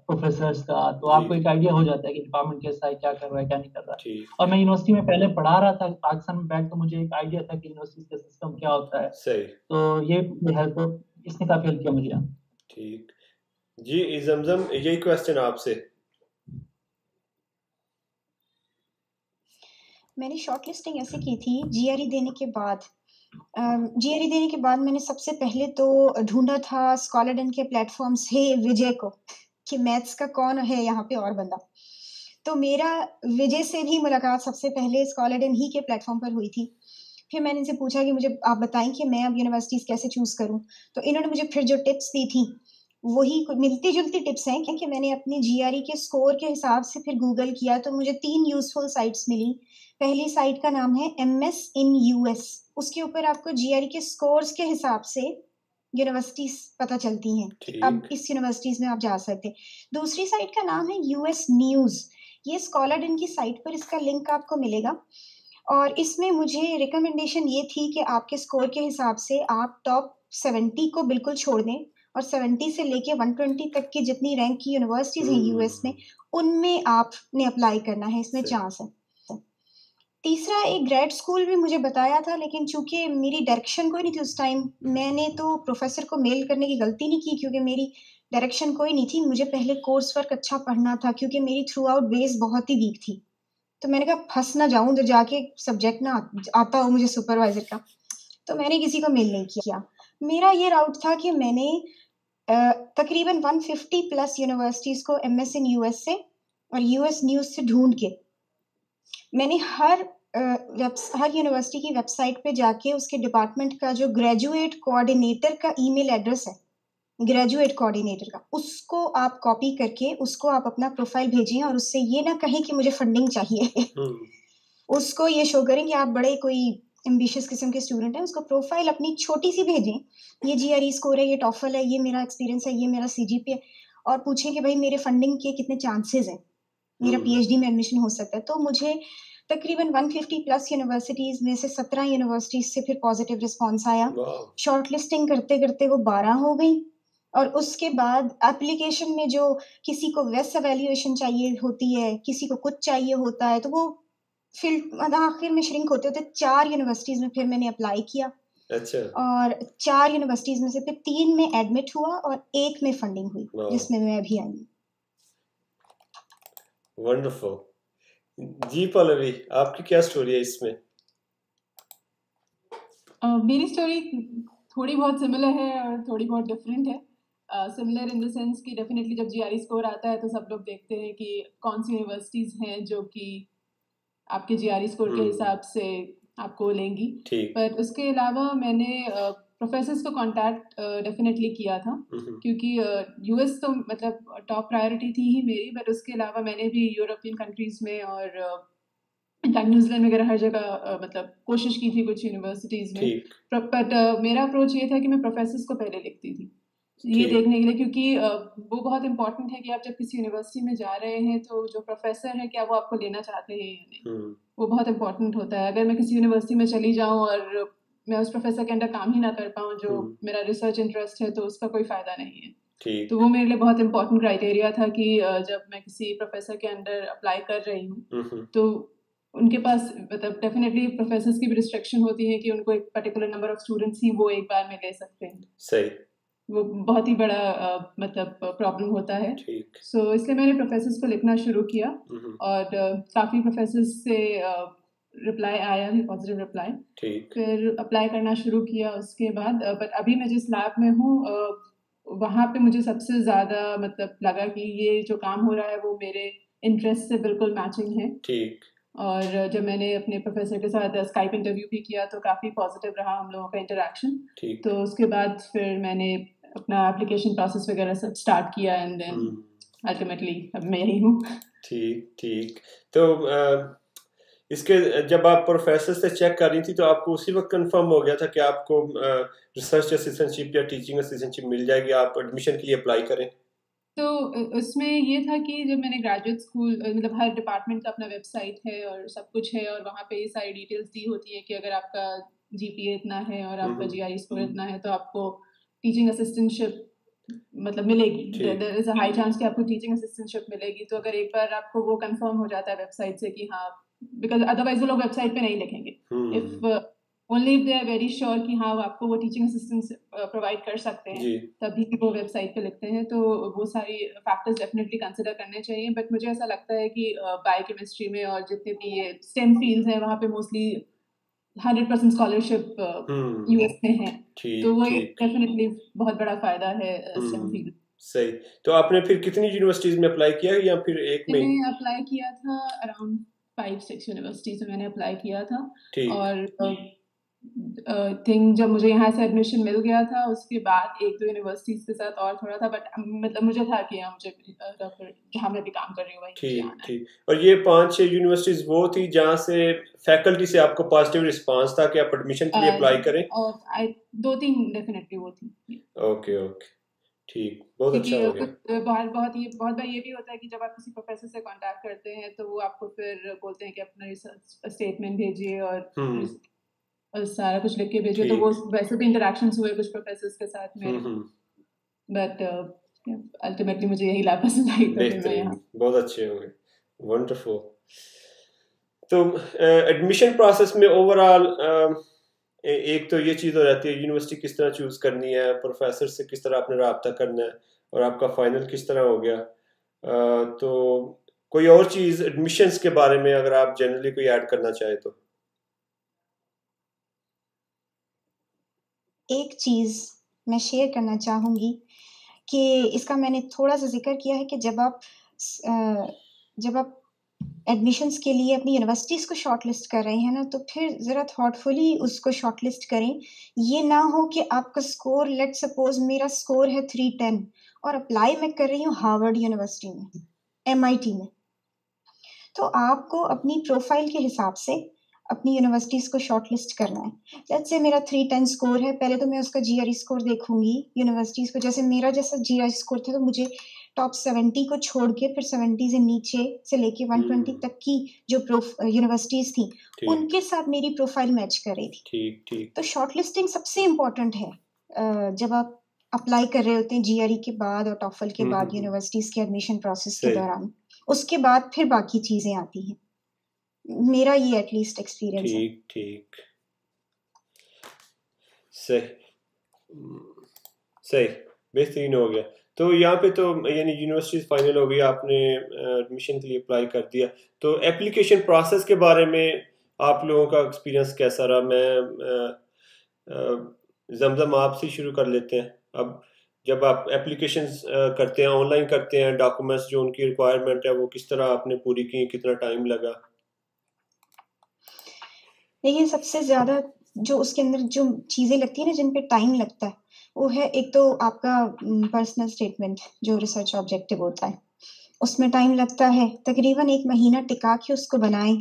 प्रोफेसर्स का, तो आपको एक आइडिया हो जाता है कि डिपार्टमेंट कैसा है, क्या कर रहा है, क्या नहीं कर रहा है। और मैं यूनिवर्सिटी में पहले पढ़ा रहा था पाकिस्तान में बैठ, तो मुझे एक आइडिया था कि यूनिवर्सिटी का सिस्टम क्या होता है। सही। तो ये हेल्प, इसने काफी हेल्प किया मुझे। ठीक जी। जमजम, यही क्वेश्चन आपसे। मैंने शॉर्ट लिस्टिंग ऐसे की थी जीआरई देने के बाद। जीआरई देने के बाद मैंने सबसे पहले तो ढूंढा था स्कॉलरडन के प्लेटफॉर्म से विजय को कि मैथ्स का कौन है यहाँ पे और बंदा। तो मेरा विजय से भी मुलाकात सबसे पहले स्कॉलरडन ही के प्लेटफॉर्म पर हुई थी। फिर मैंने इनसे पूछा कि मुझे आप बताएं कि मैं अब यूनिवर्सिटीज़ कैसे चूज़ करूं। तो इन्होंने मुझे फिर जो टिप्स दी थी वही मिलती जुलती टिप्स हैं कि मैंने अपने GRE के स्कोर के हिसाब से फिर गूगल किया तो मुझे 3 यूजफुल साइट्स मिली। पहली साइट का नाम है MS in US, उसके ऊपर आपको GRE के स्कोर्स के हिसाब से यूनिवर्सिटीज पता चलती हैं कि अब ठीक इस यूनिवर्सिटीज में आप जा सकते हैं। दूसरी साइट का नाम है US न्यूज़, ये स्कॉलरडन की साइट पर इसका लिंक आपको मिलेगा। और इसमें मुझे रिकमेंडेशन ये थी कि आपके स्कोर के हिसाब से आप टॉप 70 को बिल्कुल छोड़ दें और 70 से लेके 120 तक की जितनी रैंक की यूनिवर्सिटीज हैं US में, उनमें आपने अप्लाई करना है, इसमें सही चांस है। तीसरा एक ग्रेड स्कूल भी मुझे बताया था, लेकिन चूंकि मेरी डायरेक्शन कोई नहीं थी उस टाइम, मैंने तो प्रोफेसर को मेल करने की गलती नहीं की क्योंकि मेरी डायरेक्शन कोई नहीं थी। मुझे पहले कोर्स वर्क अच्छा पढ़ना था क्योंकि मेरी थ्रू आउट बेस बहुत ही वीक थी। तो मैंने कहा फंस ना जाऊं तो जाके सब्जेक्ट ना आता हो मुझे सुपरवाइजर का, तो मैंने किसी को मेल नहीं किया। मेरा ये राउट था कि मैंने तकरीबन 150 प्लस यूनिवर्सिटीज को MS in US से और US न्यूज़ से ढूंढ के मैंने हर यूनिवर्सिटी की वेबसाइट पे जाके उसके डिपार्टमेंट का जो ग्रेजुएट कोऑर्डिनेटर का ईमेल एड्रेस है, ग्रेजुएट कोऑर्डिनेटर का, उसको आप कॉपी करके उसको आप अपना प्रोफाइल भेजें और उससे ये ना कहें कि मुझे फंडिंग चाहिए उसको ये शो करें कि आप बड़े कोई एम्बिशियस किस्म के स्टूडेंट हैं, उसको प्रोफाइल अपनी छोटी सी भेजें, ये GRE स्कोर है, ये टॉफल है, ये मेरा एक्सपीरियंस है, ये मेरा CGPA है, और पूछें कि भाई मेरे फंडिंग के कितने चांसेस हैं, मेरा PhD में एडमिशन हो सकता है। तो मुझे तकरीबन 150 प्लस यूनिवर्सिटीज में से 17 यूनिवर्सिटीज से फिर पॉजिटिव रिस्पॉन्स आया। शॉर्ट लिस्टिंग करते करते वो 12 हो गई और उसके बाद एप्लीकेशन में जो किसी को वेस्ट एवेल्युएशन चाहिए होती है, किसी को कुछ चाहिए होता है, तो वो फील्ड आखिर में श्रिंक होते होते 4 यूनिवर्सिटीज में फिर मैंने अप्लाई किया। अच्छा और 4 यूनिवर्सिटीज में से फिर 3 में एडमिट हुआ और 1 में फंडिंग हुई, जिसमें मैं अभी आई हूँ। वंडरफुल। जी पल्लवी, आपकी क्या स्टोरी है इसमें? मेरी स्टोरी थोड़ी बहुत सिमिलर है और थोड़ी बहुत डिफरेंट है। सिमिलर इन द सेंस कि डेफिनेटली जब GRE स्कोर आता है तो सब लोग देखते हैं कि कौन सी यूनिवर्सिटीज़ हैं जो कि आपके GRE स्कोर के हिसाब से आपको लेंगी। पर उसके अलावा मैंने प्रोफेसर्स को कांटेक्ट डेफिनेटली किया था क्योंकि US तो मतलब टॉप प्रायोरिटी थी ही मेरी, बट उसके अलावा मैंने भी यूरोपियन कंट्रीज़ में और न्यूजीलैंड वगैरह हर जगह मतलब कोशिश की थी कुछ यूनिवर्सिटीज़ में। बट मेरा अप्रोच ये था कि मैं प्रोफेसर्स को पहले लिखती थी ये देखने के लिए, क्योंकि वो बहुत इंपॉर्टेंट है कि आप जब किसी यूनिवर्सिटी में जा रहे हैं तो जो प्रोफेसर है क्या वो आपको लेना चाहते हैं या नहीं, वो बहुत इंपॉर्टेंट होता है। अगर मैं किसी यूनिवर्सिटी में चली जाऊँ और मैं उस प्रोफेसर के अंडर काम ही ना कर पाऊँ जो मेरा रिसर्च इंटरेस्ट है, तो उसका कोई फ़ायदा नहीं है। तो वो मेरे लिए बहुत इंपॉर्टेंट क्राइटेरिया था कि जब मैं किसी प्रोफेसर के अंडर अप्लाई कर रही हूँ तो उनके पास मतलब डेफिनेटली प्रोफेसर्स की भी रिस्ट्रिक्शन होती है कि उनको एक पर्टिकुलर नंबर ऑफ स्टूडेंट्स ही वो एक बार में ले सकते हैं। सही, वो बहुत ही बड़ा मतलब प्रॉब्लम होता है। सो इसलिए मैंने प्रोफेसर्स को लिखना शुरू किया और काफ़ी प्रोफेसर्स से रिप्लाई आया भी, पॉजिटिव रिप्लाई। फिर अप्लाई करना शुरू किया उसके बाद। बट अभी मैं जिस लैब में हूँ वहाँ पे मुझे सबसे ज़्यादा मतलब लगा कि ये जो काम हो रहा है वो मेरे इंटरेस्ट से बिल्कुल मैचिंग है। और जब मैंने अपने प्रोफेसर के साथ स्काइप इंटरव्यू भी किया तो काफ़ी पॉजिटिव रहा हम लोगों का इंटरेक्शन। तो उसके बाद फिर मैंने अपना एप्लीकेशन प्रोसेस वगैरह सब स्टार्ट किया एंड देन अल्टीमेटली अब मैं यही हूँ। ठीक। तो इसके जब आप प्रोफेसर से चेक कर रही थी तो आपको उसी वक्त कंफर्म हो गया था कि आपको रिसर्च असिस्टेंटशिप या टीचिंग असिस्टेंटशिप मिल जाएगी, आप एडमिशन के लिए अप्लाई करें? तो उसमें ये था कि जब मैंने ग्रेजुएट स्कूल मतलब हर डिपार्टमेंट का अपना वेबसाइट है और सब कुछ है और वहाँ पे ये सारी डिटेल्स दी होती है कि अगर आपका GPA इतना है और आपका GRE स्कोर इतना है तो आपको टीचिंग असिस्टेंटशिप मतलब मिलेगी। There is a high chance कि आपको टीचिंग असिस्टेंटशिप मिलेगी। तो अगर एक बार आपको वो कंफर्म हो जाता है वेबसाइट से कि हाँ, बिकॉज अदरवाइज वो लोग वेबसाइट पे नहीं लिखेंगे। If only if they are very sure कि हाँ आपको वो टीचिंग असिस्टेंस प्रोवाइड कर सकते हैं तभी वो वेबसाइट पे लिखते हैं। तो वो सारी फैक्टर्स डेफिनेटली कंसिडर करने चाहिए। बट मुझे ऐसा लगता है कि बायोकेमिस्ट्री में और जितने भी ये स्टेम फील्ड्स हैं वहाँ पे मोस्टली 100% स्कॉलरशिप US में है। तो वो डेफिनेटली बहुत बड़ा फायदा है स्टेम फील्ड। सही। तो आपने फिर कितनी यूनिवर्सिटीज में अप्लाई किया या फिर एक में? मैंने अप्लाई किया था अराउंड 5-6 यूनिवर्सिटीज में मैंने अप्लाई किया था और थिंग जब मुझे यहाँ से एडमिशन मिल गया था उसके बाद 1-2 यूनिवर्सिटीज़ के साथ और थोड़ा था, बट मतलब मुझे था कि यहाँ मुझे रेफर जहाँ मैं भी काम कर रही हूँ वहीं मुझे ठीक आना है। ठीक। और ये 5-6 यूनिवर्सिटीज वो थी जहाँ से फैकल्टी से आपको पॉजिटिव रिस्पांस था कि आप एडमिशन के लिए अप्लाई करें? आई 2-3 डेफिनेटली वो थी। ओके ओके, ठीक, बहुत क्योंकि अच्छा हो गया। कुछ बहुत बार ये भी होता है कि जब आप किसी प्रोफेसर से कांटेक्ट करते हैं तो वो आपको फिर बोलते हैं कि अपना रिसर्च स्टेटमेंट भेजिए और सारा कुछ लिख के भेजिए, तो वो ठीक। वैसे भी इंटरेक्शंस हुए कुछ प्रोफेसर्स के साथ मेरे, हम्म। बट अल्टीमेटली मुझे यही लैब पसंद आई तो फिर मैं बेहतरीन, यहाँ। बहुत अच्छे होंगे, वंडरफुल। तो एडमिशन प्रोसेस में ओवरऑल एक तो ये चीज़ हो जाती है यूनिवर्सिटी किस तरह चूज़ करनी है, प्रोफेसर से किस तरह आपने रब्ता करना है, और आपका फाइनल किस तरह हो गया। तो कोई और चीज़ एडमिशन्स के बारे में अगर आप जनरली कोई ऐड करना चाहे तो? एक चीज़ मैं शेयर करना चाहूँगी कि इसका मैंने थोड़ा-सा ज़िक्र किया है कि जब आप एडमिशन्स के लिए अपनी यूनिवर्सिटीज़ को शॉर्टलिस्ट कर रहे हैं ना, तो फिर ज़रा थॉटफुली उसको शॉर्टलिस्ट करें। ये ना हो कि आपका स्कोर, लेट्स सपोज़ मेरा स्कोर है 310 और अप्लाई मैं कर रही हूँ हार्वर्ड यूनिवर्सिटी में, एमआईटी में। तो आपको अपनी प्रोफ़ाइल के हिसाब से अपनी यूनिवर्सिटीज़ को शॉर्टलिस्ट करना है। लेट्स से मेरा 310 स्कोर है, पहले तो मैं उसका जीआरई स्कोर देखूँगी यूनिवर्सिटीज़ को, जैसे मेरा जैसा जीआरई स्कोर था तो मुझे टॉप 70 को छोड़ के फिर 70 से नीचे से लेके 120 तक की जो यूनिवर्सिटीज़ थी, ठीक उनके साथ मेरी प्रोफ़ाइल मैच कर रही थी। ठीक ठीक। तो शॉर्टलिस्टिंग सबसे इम्पोर्टेंट है जब आप अप्लाई कर रहे होते हैं जीआरई के बाद और टॉफल के बाद यूनिवर्सिटीज़ के एडमिशन प्रोसेस के सही। दौरान। उसके बाद फिर बाकी चीज़ें आती हैं। मेरा ये एटलीस्ट एक्सपीरियंस है। ठीक ठीक, सही। सही, बेहतरीन हो गया। तो यहाँ पे तो यानी यूनिवर्सिटी फाइनल हो गई, आपने एडमिशन के लिए अप्लाई कर दिया, तो एप्लीकेशन प्रोसेस के बारे में आप लोगों का एक्सपीरियंस कैसा रहा? मैं जमजम आपसे शुरू कर लेते हैं। अब जब आप एप्लीकेशन करते हैं, ऑनलाइन करते हैं, डॉक्यूमेंट्स जो उनकी रिक्वायरमेंट है वो किस तरह आपने पूरी की, कितना टाइम लगा? देखिए, सबसे ज़्यादा जो उसके अंदर जो चीज़ें लगती हैं ना, जिन पे टाइम लगता है, वो है एक तो आपका पर्सनल स्टेटमेंट जो रिसर्च ऑब्जेक्टिव होता है, उसमें टाइम लगता है, तकरीबन 1 महीना टिका के उसको बनाएँ।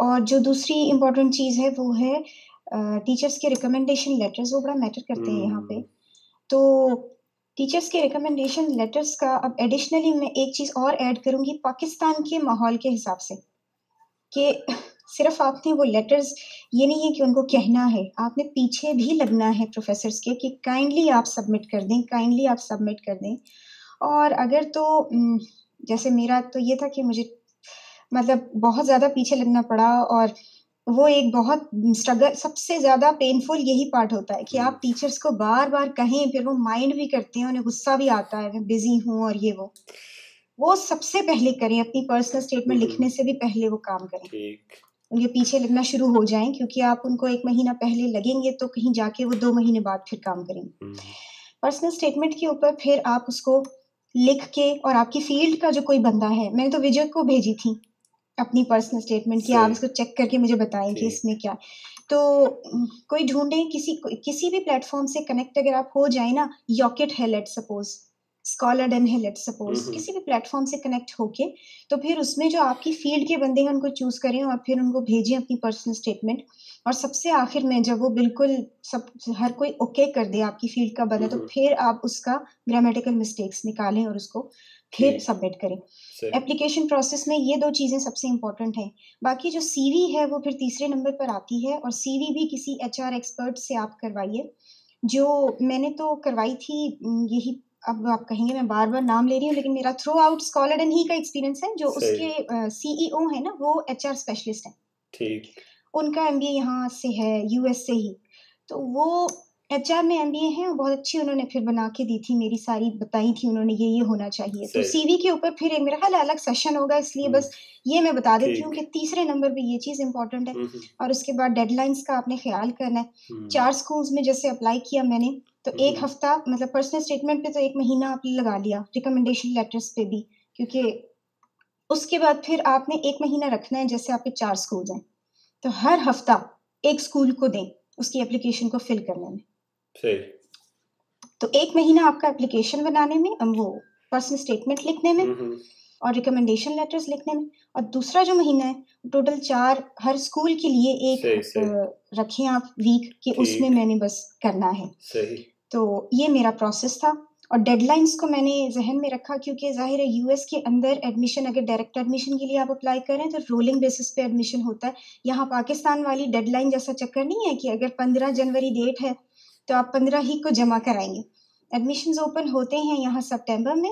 और जो दूसरी इम्पोर्टेंट चीज़ है वो है टीचर्स के रिकमेंडेशन लेटर्स, वो बड़ा मैटर करते हैं यहाँ पे। तो टीचर्स के रिकमेंडेशन लेटर्स का अब एडिशनली मैं एक चीज़ और ऐड करूँगी पाकिस्तान के माहौल के हिसाब से, कि सिर्फ़ आपने वो लेटर्स, ये नहीं है कि उनको कहना है, आपने पीछे भी लगना है प्रोफ़ेसर्स के कि काइंडली आप सबमिट कर दें, काइंडली आप सबमिट कर दें। और अगर तो जैसे मेरा तो ये था कि मुझे मतलब बहुत ज़्यादा पीछे लगना पड़ा, और वो एक बहुत स्ट्रगल, सबसे ज़्यादा पेनफुल यही पार्ट होता है कि आप टीचर्स को बार-बार कहें, फिर वो माइंड भी करते हैं, उन्हें गुस्सा भी आता है, मैं बिज़ी हूँ और ये वो। वो सबसे पहले करें, अपनी पर्सनल स्टेटमेंट लिखने से भी पहले वो काम करें। ठीक। उनके पीछे लगना शुरू हो जाएँ, क्योंकि आप उनको 1 महीना पहले लगेंगे तो कहीं जाके वो 2 महीने बाद फिर काम करेंगे। पर्सनल स्टेटमेंट के ऊपर फिर आप उसको लिख के, और आपकी फ़ील्ड का जो कोई बंदा है, मैंने तो विजय को भेजी थी अपनी पर्सनल स्टेटमेंट कि आप सही। इसको चेक करके मुझे बताएँ कि ठीक। इसमें क्या। तो कोई ढूँढें, किसी भी प्लेटफ़ॉर्म से कनेक्ट अगर आप हो जाएँ ना, यॉकेट है लेट्स सपोज़, स्कॉलरडन है लेट्स सपोज़, किसी भी प्लेटफ़ॉर्म से कनेक्ट होके, तो फिर उसमें जो आपकी फ़ील्ड के बंदे हैं उनको चूज़ करें और फिर उनको भेजें अपनी पर्सनल स्टेटमेंट। और सबसे आखिर में जब वो बिल्कुल सब हर कोई ओके कर दे आपकी फ़ील्ड का बंदा, तो फिर आप उसका ग्रामेटिकल मिस्टेक्स निकालें और उसको फिर ठीक। सबमिट करें। सही। एप्लीकेशन प्रोसेस में ये 2 चीज़ें सबसे इम्पोर्टेंट हैं। बाकी जो सीवी है वो फिर तीसरे नंबर पर आती है, और सीवी भी किसी एचआर एक्सपर्ट से आप करवाइए। जो मैंने तो करवाई थी, यही, अब आप कहेंगे मैं बार-बार नाम ले रही हूँ, लेकिन मेरा थ्रू आउट स्कॉलरडन ही का एक्सपीरियंस है, जो सही। उसके सीईओ हैं ना, वो एचआर स्पेशलिस्ट हैं। ठीक। उनका एमबीए यहाँ से है, यूएस से ही। तो वो एचआर में एमबीए हैं, और बहुत अच्छी उन्होंने फिर बना के दी थी, मेरी सारी बताई थी उन्होंने, ये होना चाहिए। तो सही। सीवी के ऊपर फिर एक मेरा ख़्याल है अलग सेशन होगा, इसलिए बस ये मैं बता देती हूँ कि तीसरे नंबर पे ये चीज़ इम्पोर्टेंट है। और उसके बाद डेडलाइन्स का आपने ख़्याल करना है। 4 स्कूल्स में जैसे अप्लाई किया मैंने, तो 1 हफ़्ता मतलब पर्सनल स्टेटमेंट पे तो 1 महीना आपने लगा लिया, रिकमेंडेशन लेटर्स पे भी, क्योंकि उसके बाद फिर आपने 1 महीना रखना है, जैसे आपके 4 स्कूल्स हैं। तो हर हफ्ता एक स्कूल को दें, उसकी एप्लीकेशन को फिल करने में। सही। तो 1 महीना आपका एप्लीकेशन बनाने में, वो पर्सनल स्टेटमेंट लिखने में और रिकमेंडेशन लेटर्स लिखने में, और दूसरा जो महीना है टोटल 4 हर स्कूल के लिए एक सही। रखें आप वीक कि उसमें ठीक। मैंने बस करना है। सही। तो ये मेरा प्रोसेस था, और डेडलाइंस को मैंने ज़हन में रखा क्योंकि ज़ाहिर है यूएस के अंदर एडमिशन, अगर डायरेक्ट एडमिशन के लिए आप अप्लाई करें तो रोलिंग बेसिस पे एडमिशन होता है। यहाँ पाकिस्तान वाली डेडलाइन जैसा चक्कर नहीं है कि अगर 15 जनवरी डेट है तो आप 15 ही को जमा कराएंगे। एडमिशन्स ओपन होते हैं यहाँ सितंबर में,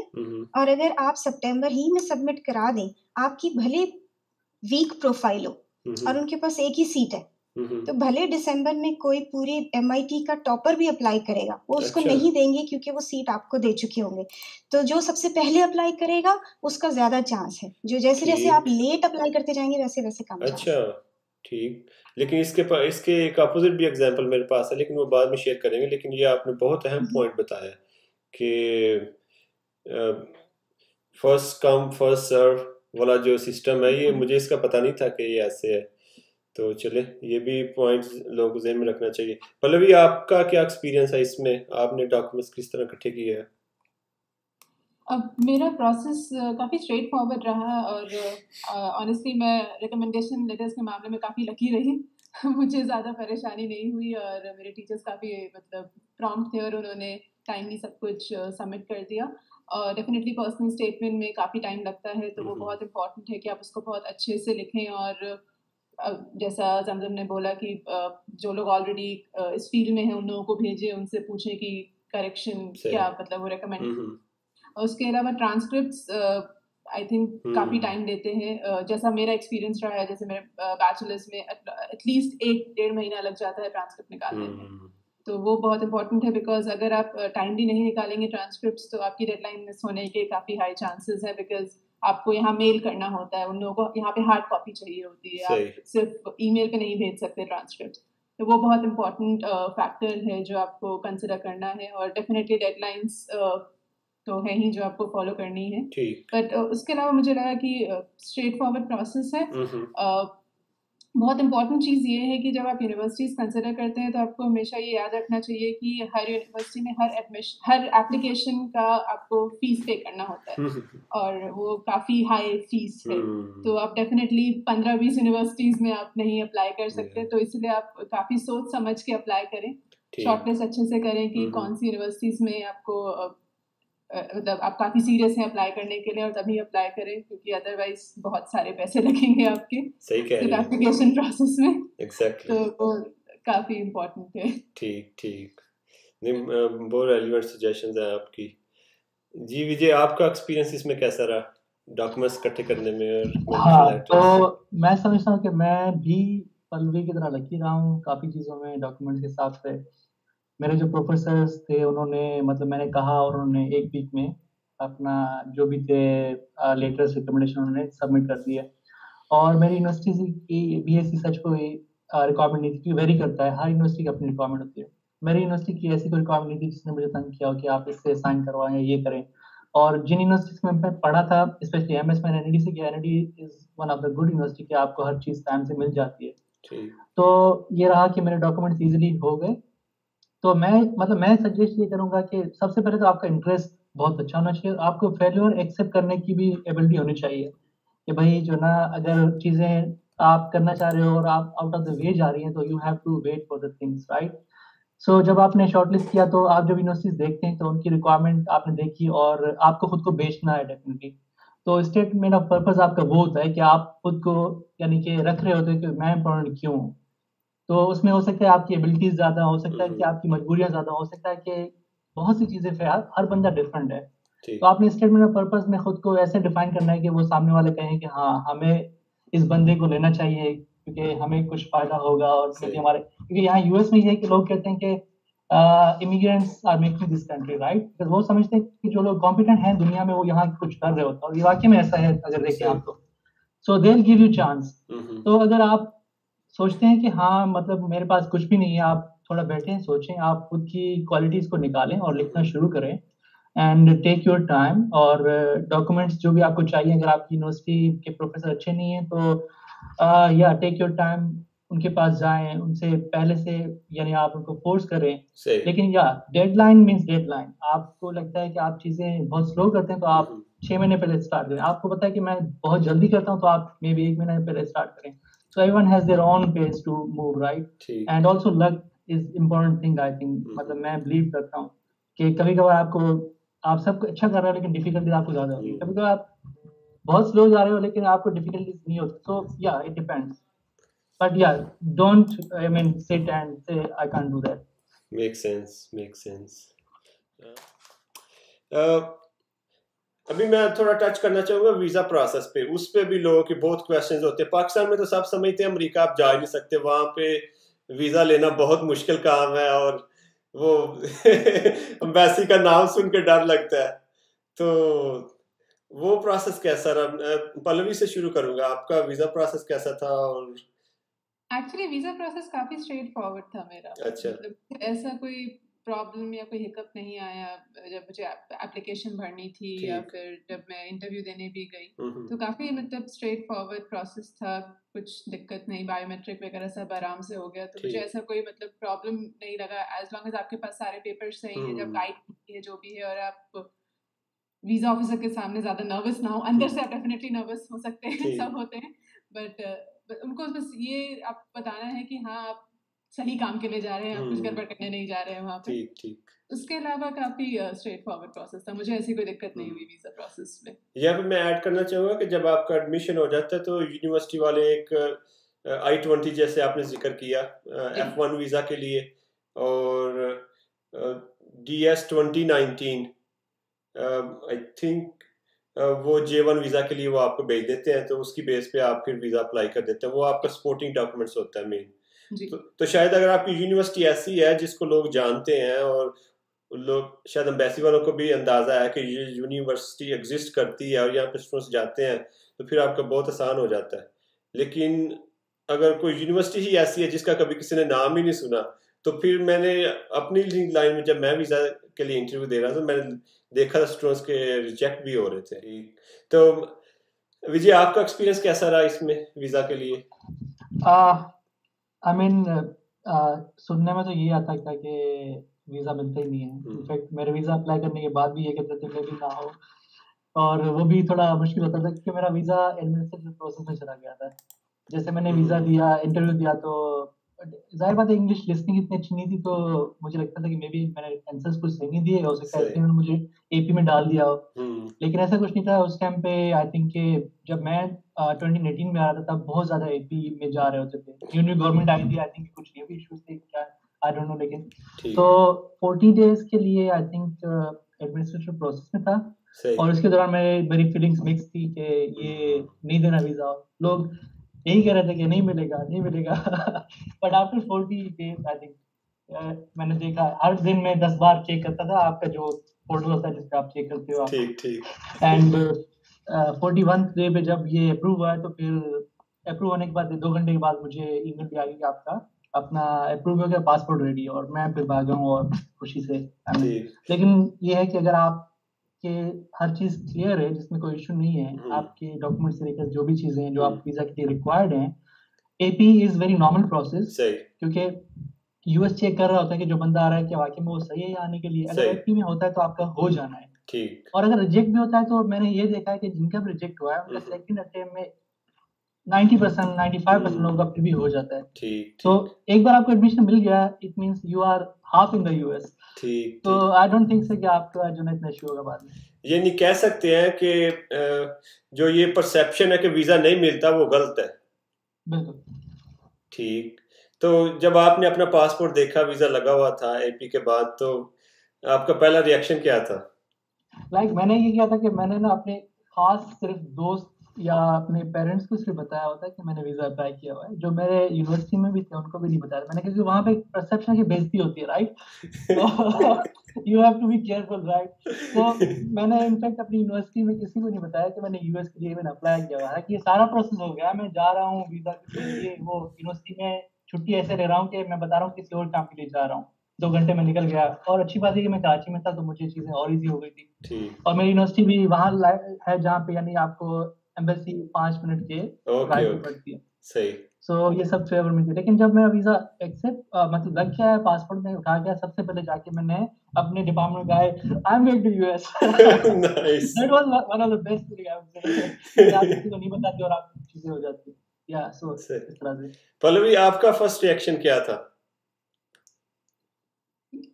और अगर आप सितंबर ही में सबमिट करा दें, आपकी भले वीक प्रोफाइल हो और उनके पास एक ही सीट है, तो भले दिसंबर में कोई पूरे एमआईटी का टॉपर भी अप्लाई करेगा, वो उसको अच्छा। नहीं देंगे क्योंकि वो सीट आपको दे चुके होंगे। तो जो सबसे पहले अप्लाई करेगा उसका ज्यादा चांस है, जो जैसे जैसे आप लेट अप्लाई करते जाएंगे वैसे वैसे कम चांस। अच्छा, ठीक। लेकिन इसके एक अपोजिट भी एग्जांपल मेरे पास है, लेकिन वो बाद में शेयर करेंगे। लेकिन ये आपने बहुत अहम पॉइंट बताया कि फर्स्ट कम फर्स्ट सर्व वाला जो सिस्टम है, ये मुझे इसका पता नहीं था कि ये ऐसे है। तो चले, ये भी पॉइंट्स लोगों को ज़हन में रखना चाहिए। पल्लवी, आपका क्या एक्सपीरियंस है इसमें? आपने डॉक्यूमेंट्स किस तरह इकट्ठे किए हैं? अब मेरा प्रोसेस काफ़ी स्ट्रेट फॉरवर्ड रहा, और ऑनेस्टली मैं रिकमेंडेशन लेटर्स के मामले में काफ़ी लकी रही। मुझे ज़्यादा परेशानी नहीं हुई, और मेरे टीचर्स काफ़ी मतलब प्रॉम्प्ट थे और उन्होंने टाइमली सब कुछ सबमिट कर दिया। और डेफिनेटली पर्सनल स्टेटमेंट में काफ़ी टाइम लगता है, तो वो बहुत इंपॉर्टेंट है कि आप उसको बहुत अच्छे से लिखें। और जैसा जमजम ने बोला कि जो लोग ऑलरेडी इस फील्ड में हैं उन लोगों को भेजें, उनसे पूछें कि करेक्शन क्या मतलब वो रेकमेंड। उसके अलावा ट्रांसक्रिप्ट्स आई थिंक काफ़ी टाइम लेते हैं। जैसा मेरा एक्सपीरियंस रहा है, जैसे मेरे बैचलर्स में एटलीस्ट 1-1.5 महीना लग जाता है ट्रांसक्रिप्ट निकालने में। तो वो बहुत इंपॉर्टेंट है, बिकॉज अगर आप टाइमली नहीं निकालेंगे ट्रांसक्रिप्ट्स तो आपकी डेडलाइन मिस होने के काफ़ी हाई चांसेस है, बिकॉज आपको यहाँ मेल करना होता है, उन लोगों को यहाँ पे हार्ड कॉपी चाहिए होती है, आप सिर्फ ईमेल पे नहीं भेज सकते ट्रांसक्रिप्ट। तो वो बहुत इंपॉर्टेंट फैक्टर है जो आपको कंसिडर करना है। और डेफिनेटली डेडलाइंस तो है ही जो आपको फॉलो करनी है। बट उसके अलावा मुझे लगा कि स्ट्रेट फॉरवर्ड प्रोसेस है। बहुत इंपॉर्टेंट चीज़ ये है कि जब आप यूनिवर्सिटीज़ कंसिडर करते हैं तो आपको हमेशा ये याद रखना चाहिए कि हर यूनिवर्सिटी में हर एप्लीकेशन का आपको फीस पे करना होता है, और वो काफ़ी हाई फीस है। तो आप डेफिनेटली 15-20 यूनिवर्सिटीज़ में आप नहीं अप्लाई कर सकते, तो इसलिए आप काफ़ी सोच समझ के अप्लाई करें, शॉर्टलिस्ट अच्छे से करें कि कौन सी यूनिवर्सिटीज़ में आपको मतलब आप काफ़ी सीरियस हैं अप्लाई करने के लिए, और तभी अप्लाई करें, क्योंकि अदरवाइज बहुत सारे पैसे लगेंगे आपके सिर्फ एप्लीकेशन प्रोसेस में। एग्जैक्टली। तो वो काफ़ी इम्पोर्टेंट है। ठीक। नहीं, बहुत रेलिवेंट सजेशंस हैं आपकी। जी विजय, आपका एक्सपीरियंस इसमें कैसा रहा, डॉक्यूमेंट्स इकट्ठे करने में? हाँ, तो मैं समझता हूँ कि मैं भी पल्लवी की तरह लकी रहा हूँ काफ़ी चीज़ों में डॉक्यूमेंट्स के हिसाब से। मेरे जो प्रोफेसर्स थे उन्होंने मतलब मैंने कहा और उन्होंने 1 वीक में अपना जो भी थे लेटर्स रिकमेंडेशन उन्होंने सबमिट कर दिए। और मेरी यूनिवर्सिटी की बीएससी सच कोई रिक्वायरमेंट नहीं थी, क्योंकि वेरी करता है, हर यूनिवर्सिटी की अपनी रिक्वायरमेंट होती है। मेरी यूनिवर्सिटी की ऐसी कोई रिक्वायरमेंट नहीं थी जिसने मुझे तंग किया हो कि आप इससे साइन करवाएं या ये करें। और जिन यूनिवर्सिटीज़ में मैं पढ़ा था, स्पेशली एमएस मैंने एनईडी से किया। NED is one of the good university कि आपको हर चीज़ टाइम से मिल जाती है। तो ये रहा कि मेरे डॉक्यूमेंट्स ईज़िली हो गए। तो मैं सजेस्ट ये करूँगा कि सबसे पहले तो आपका इंटरेस्ट बहुत अच्छा होना चाहिए। आपको फेल्योर एक्सेप्ट करने की भी एबिलिटी होनी चाहिए कि भाई जो ना, अगर चीज़ें आप करना चाह रहे हो और आप आउट ऑफ द वे जा रही हैं, तो you have to wait for the things, right? So जब आपने शॉर्टलिस्ट किया तो आप जब यूनिवर्सिटीज़ देखते हैं तो उनकी रिक्वायरमेंट आपने देखी और आपको खुद को बेचना है डेफिनिटली। तो स्टेटमेंट ऑफ पर्पस आपका वो होता है कि आप खुद को यानी कि रख रहे होते हैं कि मैं इम्पोर्टेंट क्यों हूँ। तो उसमें हो सकता है आपकी एबिलिटीज़ ज़्यादा, हो सकता है कि आपकी मजबूरियाँ ज़्यादा, हो सकता है कि बहुत सी चीज़ें फिर हर बंदा डिफरेंट है। तो आपने स्टेटमेंट ऑफ पर्पस में खुद को ऐसे डिफाइन करना है कि वो सामने वाले कहें कि हाँ, हमें इस बंदे को लेना चाहिए क्योंकि हमें कुछ फ़ायदा होगा, और क्योंकि यहाँ यूएस में ये है कि लोग कहते हैं कि immigrants are making this country, right? Because वो समझते हैं कि जो लोग कॉम्पिटेंट हैं दुनिया में वो यहाँ कुछ कर रहे होते हैं, और ये वाक़ई में ऐसा है अगर देखें आप तो। So they will give you chance. तो अगर आप सोचते हैं कि हाँ, मतलब मेरे पास कुछ भी नहीं है, आप थोड़ा बैठें, सोचें, आप खुद की क्वालिटीज़ को निकालें और लिखना शुरू करें एंड टेक योर टाइम। और डॉक्यूमेंट्स जो भी आपको चाहिए, अगर आपकी यूनिवर्सिटी के प्रोफेसर अच्छे नहीं हैं तो या टेक योर टाइम, उनके पास जाएं, उनसे पहले से यानी आप उनको फोर्स करें। सही। लेकिन या डेडलाइन मीन्स डेडलाइन। आपको लगता है कि आप चीजें बहुत स्लो करते हैं तो आप 6 महीने पहले स्टार्ट करें। आपको पता है कि मैं बहुत जल्दी करता हूँ तो आप मे बी 1 महीने पहले स्टार्ट करें। So everyone has their own pace to move, right? ठीक। And also luck is important thing, I think. मतलब मैं बिलीव करता हूँ कि कभी कभार आपको, आप सब अच्छा कर रहे हो लेकिन डिफिकल्टी आपको ज्यादा होगी। कभी कभार आप बहुत स्लो जा रहे हो लेकिन आपको डिफिकल्टीज नहीं होती। So yeah it depends, but yeah don't I mean sit and say I can't do that. Make sense. अभी मैं थोड़ा टच करना चाहूंगा वीजा प्रोसेस पे। उस पे भी लोगों के बहुत क्वेश्चंस होते हैं। पाकिस्तान में तो सब समझते हैं अमेरिका आप जा ही नहीं सकते, वहां पे वीजा लेना बहुत मुश्किल काम है और वो एम्बेसी का नाम सुन के डर लगता है। तो वो प्रोसेस कैसा रहा? पल्लवी से शुरू करूंगा, आपका वीजा प्रोसेस कैसा था? और एक्चुअली वीजा प्रोसेस काफी स्ट्रेट फॉरवर्ड था मेरा। अच्छा। मतलब ऐसा कोई प्रॉब्लम या कोई हिकअप नहीं आया जब मुझे एप्लीकेशन भरनी थी या फिर जब मैं इंटरव्यू देने भी गई। तो काफी मतलब स्ट्रेट फॉरवर्ड प्रोसेस था, कुछ दिक्कत नहीं, बायोमेट्रिक वगैरह सब आराम से हो गया। तो मुझे ऐसा कोई मतलब प्रॉब्लम नहीं लगा, एज लॉन्ग एज आपके पास सारे पेपर्स सही हैं, जब गाइड है जो भी है, और आप वीजा ऑफिसर के सामने ज्यादा नर्वस ना हो। अंदर से आप डेफिनेटली नर्वस हो सकते हैं, सब होते हैं, बट उनको बस ये आप बताना है कि हाँ आप सही काम के लिए जा रहे हैं, आप कुछ गड़बड़ करने नहीं जा रहे हैं वहाँ पे। ठीक। उसके अलावा काफी स्ट्रेट फॉरवर्ड प्रोसेस था, मुझे ऐसी कोई दिक्कत नहीं हुई वीजा प्रोसेस में। यहाँ पे मैं ऐड करना चाहूँगा कि जब आपका एडमिशन हो जाता है तो यूनिवर्सिटी वाले एक I-20 जैसे आपने जिक्र किया F1 वीज़ा के लिए, और DS 2019 आई थिंक वो J1 वीज़ा के लिए वो आपको भेज देते हैं। तो उसकी बेस पे आप फिर वीज़ा अप्लाई कर देते हैं। वो आपका सपोर्टिंग डॉक्यूमेंट्स होता है मेन। तो शायद अगर आपकी यूनिवर्सिटी ऐसी है जिसको लोग जानते हैं और लोग शायद एम्बेसी वालों को भी अंदाजा है कि ये यूनिवर्सिटी एग्जिस्ट करती है और यहाँ पे स्टूडेंट्स जाते हैं, तो फिर आपका बहुत आसान हो जाता है। लेकिन अगर कोई यूनिवर्सिटी ही ऐसी है जिसका कभी किसी ने नाम ही नहीं सुना, तो फिर मैंने अपनी लाइन में जब मैं वीज़ा के लिए इंटरव्यू दे रहा था, मैंने देखा था स्टूडेंट्स के रिजेक्ट भी हो रहे थे। तो विजय, आपका एक्सपीरियंस कैसा रहा इसमें वीज़ा के लिए? आई मीन सुनने में तो ये आता था कि वीज़ा मिलता ही नहीं है। इनफैक्ट मेरे वीज़ा अप्लाई करने के बाद भी ये कहते थे भी ना हो, और वो भी थोड़ा मुश्किल होता था क्योंकि मेरा वीज़ा एडमिनिस्ट्रेटिव प्रोसेस में चला गया था। जैसे मैंने वीज़ा दिया, इंटरव्यू दिया, तो जाहिर बात है इंग्लिश लिसनिंग इतनी अच्छी नहीं थी, तो मुझे लगता था कि मे बी मैंने आंसर्स कुछ सही नहीं दिए, हो सकता है इसलिए उन्होंने मुझे एपी में डाल दिया हो। लेकिन ऐसा कुछ नहीं था उस टाइम पे। आई थिंक कि जब मैं 2018 में आ रहा था तब बहुत ज्यादा एपी में जा रहे होते थे। न्यू गवर्नमेंट आई थी, आई थिंक कुछ ये भी इश्यूज थे क्या, आई डोंट नो। लेकिन तो 40 डेज के लिए आई थिंक एडमिनिस्ट्रेटिव प्रोसेस में था, और उसके दौरान मेरी फीलिंग्स मिक्स थी कि ये नहीं देना वीजा। लोग यही कह रहे थे कि नहीं मिलेगा but after 40 days I think मैंने देखा, हर दिन में 10 बार चेक करता था आपका जो पोर्टल होता है जिस पे आप चेक करते हो। ठीक। एंड 41 डे पे जब ये अप्रूव हुआ है, तो फिर अप्रूव होने के बाद 2 घंटे के बाद मुझे ईमेल भी आ गई कि आपका अपना अप्रूव हो गया, पासपोर्ट रेडी है, और मैं फिर भागा हूँ और खुशी से। लेकिन ये है कि अगर आप कि हर चीज क्लियर है, जिसमें कोई इशू नहीं है, आपके डॉक्यूमेंट से लेकर जो भी चीजें हैं जो आप वीजा के लिए रिक्वायर्ड हैं, AP is very normal process. क्योंकि यूएस चेक कर रहा होता है कि जो बंदा आ रहा है क्या वाकई में वो सही है आने के लिए। अगर एपी में होता है तो आपका हो जाना है। ठीक। और अगर रिजेक्ट भी होता है तो मैंने ये देखा है कि जिनका भी रिजेक्ट हुआ है उनका सेकंड अटेम्प्ट में 90%, 95% लोगों का फिर भी हो जाता है। ठीक। तो एक बार आपको एडमिशन मिल गया, it means you are half in the US. ठीक। तो आई डोंट थिंक से कि आपका जो है इतना इशू होगा बाद में। ये नहीं कह सकते हैं कि जो ये परसेप्शन है कि वीजा नहीं मिलता वो गलत है। बिल्कुल ठीक। तो जब आपने अपना पासपोर्ट देखा, वीजा लगा हुआ था एपी के बाद, तो आपका पहला रिएक्शन क्या था? मैंने ये किया था कि मैंने ना अपने खास सिर्फ दोस्त या अपने पेरेंट्स को सिर्फ बताया होता है कि मैंने वीजा अप्लाई किया हुआ है। जो मेरे यूनिवर्सिटी में भी थे उनको भी नहीं बताया मैंने, क्योंकि वहाँ पे परसेप्शन की बेइज्जती होती है, राइट? तो you have to be careful, right? तो मैंने इनफैक्ट अपनी यूनिवर्सिटी में किसी को नहीं बताया कि मैंने यूएस के लिए मैंने अप्लाई किया हुआ है, कि ये सारा प्रोसेस हो गया, मैं जा रहा हूँ वीजा के लिए। वो यूनिवर्सिटी में छुट्टी ऐसे ले रहा हूँ कि मैं बता रहा हूँ किसी और काम के लिए जा रहा हूँ। 2 घंटे में निकल गया, और अच्छी बात है कि मैं कराची में था तो मुझे चीजें और इजी हो गई थी। और मेरी यूनिवर्सिटी भी वहाँ है जहाँ पे यानी आपको एम्बेसी 5 मिनट के ड्राइव पे पड़ती है। सही। सो ये सब फेवर मिलती है। लेकिन जब मेरा वीजा एक्सेप्ट मतलब लग गया है, पासपोर्ट में उठा गया, सबसे पहले जाके मैंने अपने डिपार्टमेंट में गए, I am going to US. Nice. That was one of the best thing I would say. आप किसी को नहीं बताते और आप चीजें हो जाती है। या सो इस तरह से। पल्लवी, आपका फर्स्ट रिएक्शन क्या था?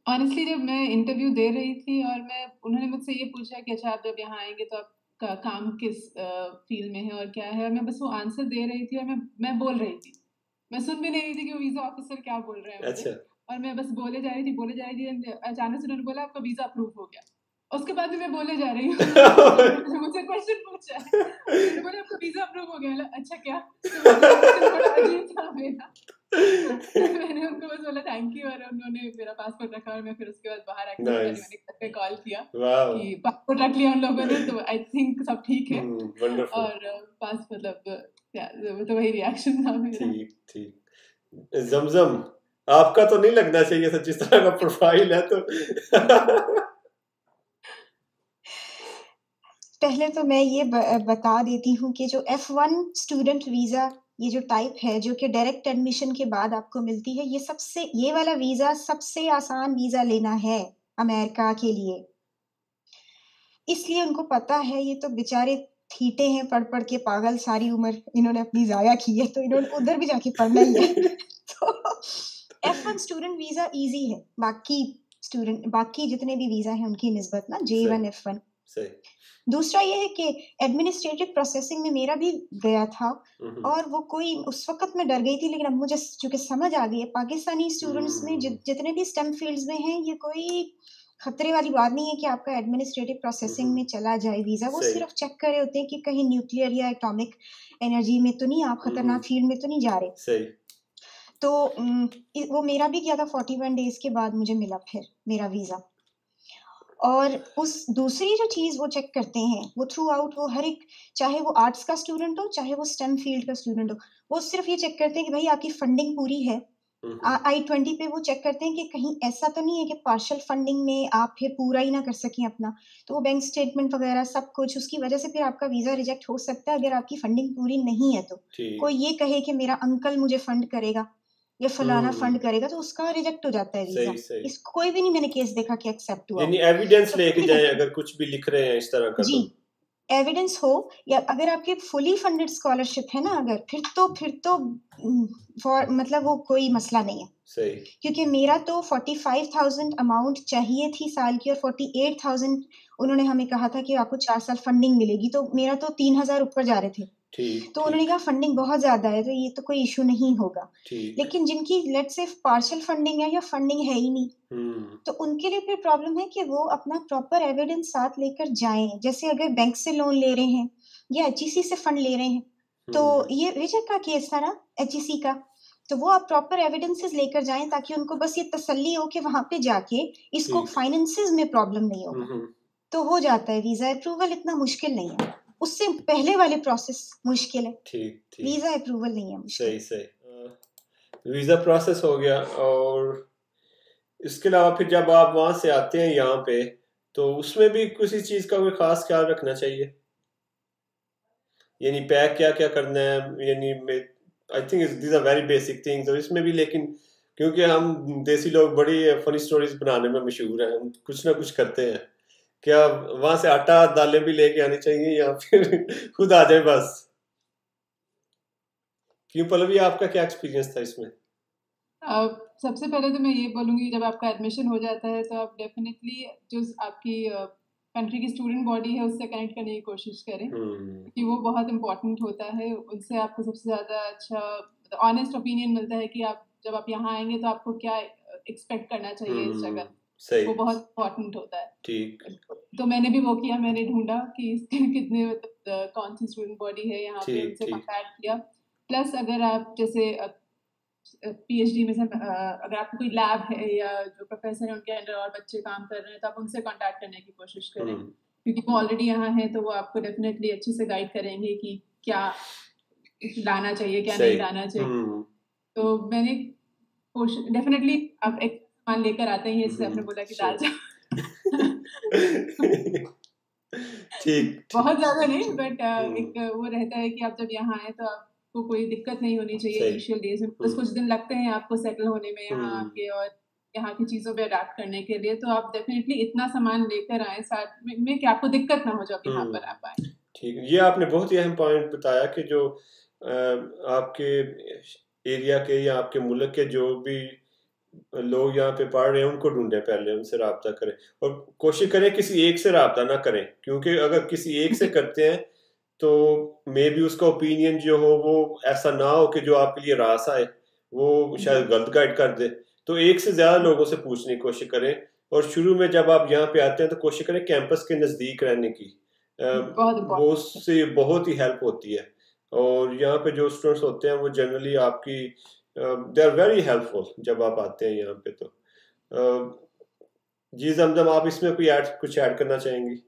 ऑनेस्टली जब मैं इंटरव्यू दे रही थी और उन्होंने मुझसे ये पूछा कि अच्छा आप जब यहाँ आएंगे तो आपका काम किस फील्ड में है और क्या है, और मैं बस वो आंसर दे रही थी और मैं बोल रही थी, मैं सुन भी नहीं रही थी कि वो वीजा ऑफिसर क्या बोल रहे हैं मुझे। अच्छा। और मैं बस बोले जा रही थी अचानक से उन्होंने बोला आपका वीजा अप्रूव हो गया। उसके बाद भी मैं बोले जा रही हूँ मुझसे क्वेश्चन पूछा है, उन्होंने बोला आपका वीजा अप्रूव हो गया। अच्छा क्या? तो थोड़ा अजीब था मेरा। मैंने उनको बस बोला थैंक यू और उन्होंने मेरा पासपोर्ट रखा और मैं फिर उसके बाद बाहर आके नाइस। मैंने घर पे कॉल किया वाओ, कि पासपोर्ट रख लिया उन लोगों ने, तो आई थिंक सब ठीक है। वंडरफुल। और पास मतलब तो वही रिएक्शन था मेरा। ठीक ठीक। जमजम, आपका तो नहीं लगना चाहिए था जिस तरह का प्रोफाइल है तो। पहले तो मैं ये बता देती हूँ कि जो F1 स्टूडेंट वीज़ा, ये जो टाइप है जो कि डायरेक्ट एडमिशन के बाद आपको मिलती है, ये वाला वीज़ा सबसे आसान वीज़ा लेना है अमेरिका के लिए। इसलिए उनको पता है ये तो बेचारे ठीटे हैं, पढ़ के पागल, सारी उम्र इन्होंने अपनी ज़ाया की है, तो इन्होंने उधर भी जाके पढ़ना ही है। तो F1 स्टूडेंट वीज़ा ईज़ी है, बाकी जितने भी वीज़ा हैं उनकी निस्बत ना, J1 F1। सही। दूसरा ये है कि एडमिनिस्ट्रेटिव प्रोसेसिंग में मेरा भी गया था और वो कोई उस वक्त मैं डर गई थी, लेकिन अब मुझे चूंकि समझ आ गई है पाकिस्तानी स्टूडेंट्स में जितने भी स्टेम फील्ड्स में हैं, ये कोई खतरे वाली बात नहीं है कि आपका एडमिनिस्ट्रेटिव प्रोसेसिंग में चला जाए वीजा। वो सही। सिर्फ चेक कर रहे होते हैं कि कहीं न्यूक्लियर या एटॉमिक एनर्जी में तो नहीं, आप खतरनाक फील्ड में तो नहीं जा रहे। सही। तो वो मेरा भी गया था 41 डेज के बाद मुझे मिला फिर मेरा वीजा। और उस दूसरी जो चीज़ वो चेक करते हैं, वो थ्रू आउट, वो हर एक, चाहे वो आर्ट्स का स्टूडेंट हो चाहे वो स्टेम फील्ड का स्टूडेंट हो, वो सिर्फ ये चेक करते हैं कि भाई आपकी फंडिंग पूरी है। I-20 पे वो चेक करते हैं कि कहीं ऐसा तो नहीं है कि पार्शियल फंडिंग में आप फिर पूरा ही ना कर सकें अपना, तो वो बैंक स्टेटमेंट वगैरह सब कुछ, उसकी वजह से फिर आपका वीज़ा रिजेक्ट हो सकता है अगर आपकी फंडिंग पूरी नहीं है। तो कोई ये कहे कि मेरा अंकल मुझे फंड करेगा या फलाना फंड करेगा, तो उसका रिजेक्ट हो जाता है वीजा। इसको कोई भी नहीं मैंने केस देखा कि एक्सेप्ट हुआ। यानी एविडेंस लेके जाएं अगर कुछ भी लिख रहे हैं इस तरह का। जी, एविडेंस हो, या अगर आपकी फुली फंडेड स्कॉलरशिप है ना, अगर फिर तो फॉर मतलब वो कोई मसला नहीं है। सही। क्योंकि मेरा तो 45,000 अमाउंट चाहिए थी साल की और 48,000 उन्होंने हमें कहा था कि आपको 4 साल फंडिंग मिलेगी, तो मेरा तो 3,000 ऊपर जा रहे थे। तो उन्होंने कहा फंडिंग बहुत ज्यादा है तो ये तो कोई इशू नहीं होगा। लेकिन जिनकी लेट्स से पार्शियल फंडिंग है या फंडिंग है ही नहीं, तो उनके लिए फिर प्रॉब्लम है कि वो अपना प्रॉपर एविडेंस साथ लेकर जाएं। जैसे अगर बैंक से लोन ले रहे हैं या HEC से फंड ले रहे हैं, तो ये विजय का केस था ना HEC का, तो वो आप प्रॉपर एविडेंसेस लेकर जाएं ताकि उनको बस ये तसल्ली हो कि वहां पे जाके इसको फाइनेंसेस में प्रॉब्लम नहीं होगा, तो हो जाता है। वीजा अप्रूवल इतना मुश्किल नहीं है, उससे पहले वाले प्रोसेस मुश्किल है। ठीक। वीजा अप्रूवल नहीं है मुश्किल। सही। वीजा प्रोसेस हो गया, और इसके अलावा फिर जब आप वहां से आते हैं यहाँ पे, तो उसमें भी किसी चीज का कोई खास ख्याल रखना चाहिए, यानी पैक क्या क्या करना है, यानी I think these are very basic things. और इसमें भी लेकिन क्योंकि हम देसी लोग बड़ी फनी स्टोरीज बनाने में मशहूर हैं, हम कुछ ना कुछ करते हैं। क्या वहां से आटा दालें भी लेके आनी चाहिए या फिर खुद आ जाए बस? क्यों पल्लवी, आपका क्या एक्सपीरियंस था इसमें? सबसे पहले तो मैं ये बोलूँगी, जब आपका एडमिशन हो जाता है तो आप डेफिनेटली जो आपकी कंट्री की स्टूडेंट बॉडी है उससे कनेक्ट करने की कोशिश करें, क्योंकि वो बहुत इम्पोर्टेंट होता है। उनसे आपको सबसे ज़्यादा अच्छा ऑनेस्ट ओपिनियन मिलता है कि आप जब आप यहाँ आएंगे तो आपको क्या एक्सपेक्ट करना चाहिए इस जगह, वो बहुत इम्पोर्टेंट होता है। ठीक। तो मैंने भी वो किया, मैंने ढूंढा कि कितने मतलब कौन सी स्टूडेंट बॉडी है यहाँ पे, उनसे कॉन्टैक्ट किया। प्लस अगर आप जैसे PhD में से अगर आपको कोई लैब है या जो प्रोफेसर है उनके अंडर और बच्चे काम कर रहे हैं, तो आप उनसे कांटेक्ट करने की कोशिश करें, क्योंकि वो ऑलरेडी यहाँ हैं, तो वो आपको डेफिनेटली अच्छे से गाइड करेंगे कि क्या लाना चाहिए क्या नहीं लाना चाहिए। तो मैंने कोशिश, डेफिनेटली आप एक सामान लेकर आते हैं, जैसे आपने बोला कि दाल ठीक। बहुत ज्यादा नहीं, बट एक वो रहता है कि आप जब यहाँ आए तो आप आपको कोई दिक्कत नहीं होनी चाहिए सही। इनिशियल डेज में, बस कुछ दिन लगते हैं आपको सेटल होने में यहाँ हम्म, आके और यहाँ की चीज़ों पे अडेप्ट करने के लिए, तो आप डेफिनेटली इतना सामान लेकर आए साथ में कि आपको दिक्कत ना हो जब यहाँ पर आप आए। ठीक है। ये आपने बहुत ही अहम पॉइंट बताया कि जो आपके एरिया के या आपके मुल्क के जो भी लोग यहाँ पे पढ़ रहे हैं उनको ढूंढें, पहले उनसे रब्ता करें और कोशिश करें किसी एक से रब्ता ना करें, क्योंकि अगर किसी एक से करते हैं तो मे बी उसका ओपिनियन जो हो वो ऐसा ना हो कि जो आपके लिए रास आए, वो शायद गलत गाइड कर दे। तो एक से ज्यादा लोगों से पूछने की कोशिश करें और शुरू में जब आप यहाँ पे आते हैं तो कोशिश करें कैंपस के नज़दीक रहने की। बहुत वो इम्पोर्टेंट। उससे बहुत ही हेल्प होती है। और यहाँ पे जो स्टूडेंट्स होते हैं वो जनरली आपकी दे आर वेरी हेल्पफुल जब आप आते हैं यहाँ पे। तो जी जमजम, आप इसमें कुछ ऐड करना चाहेंगी?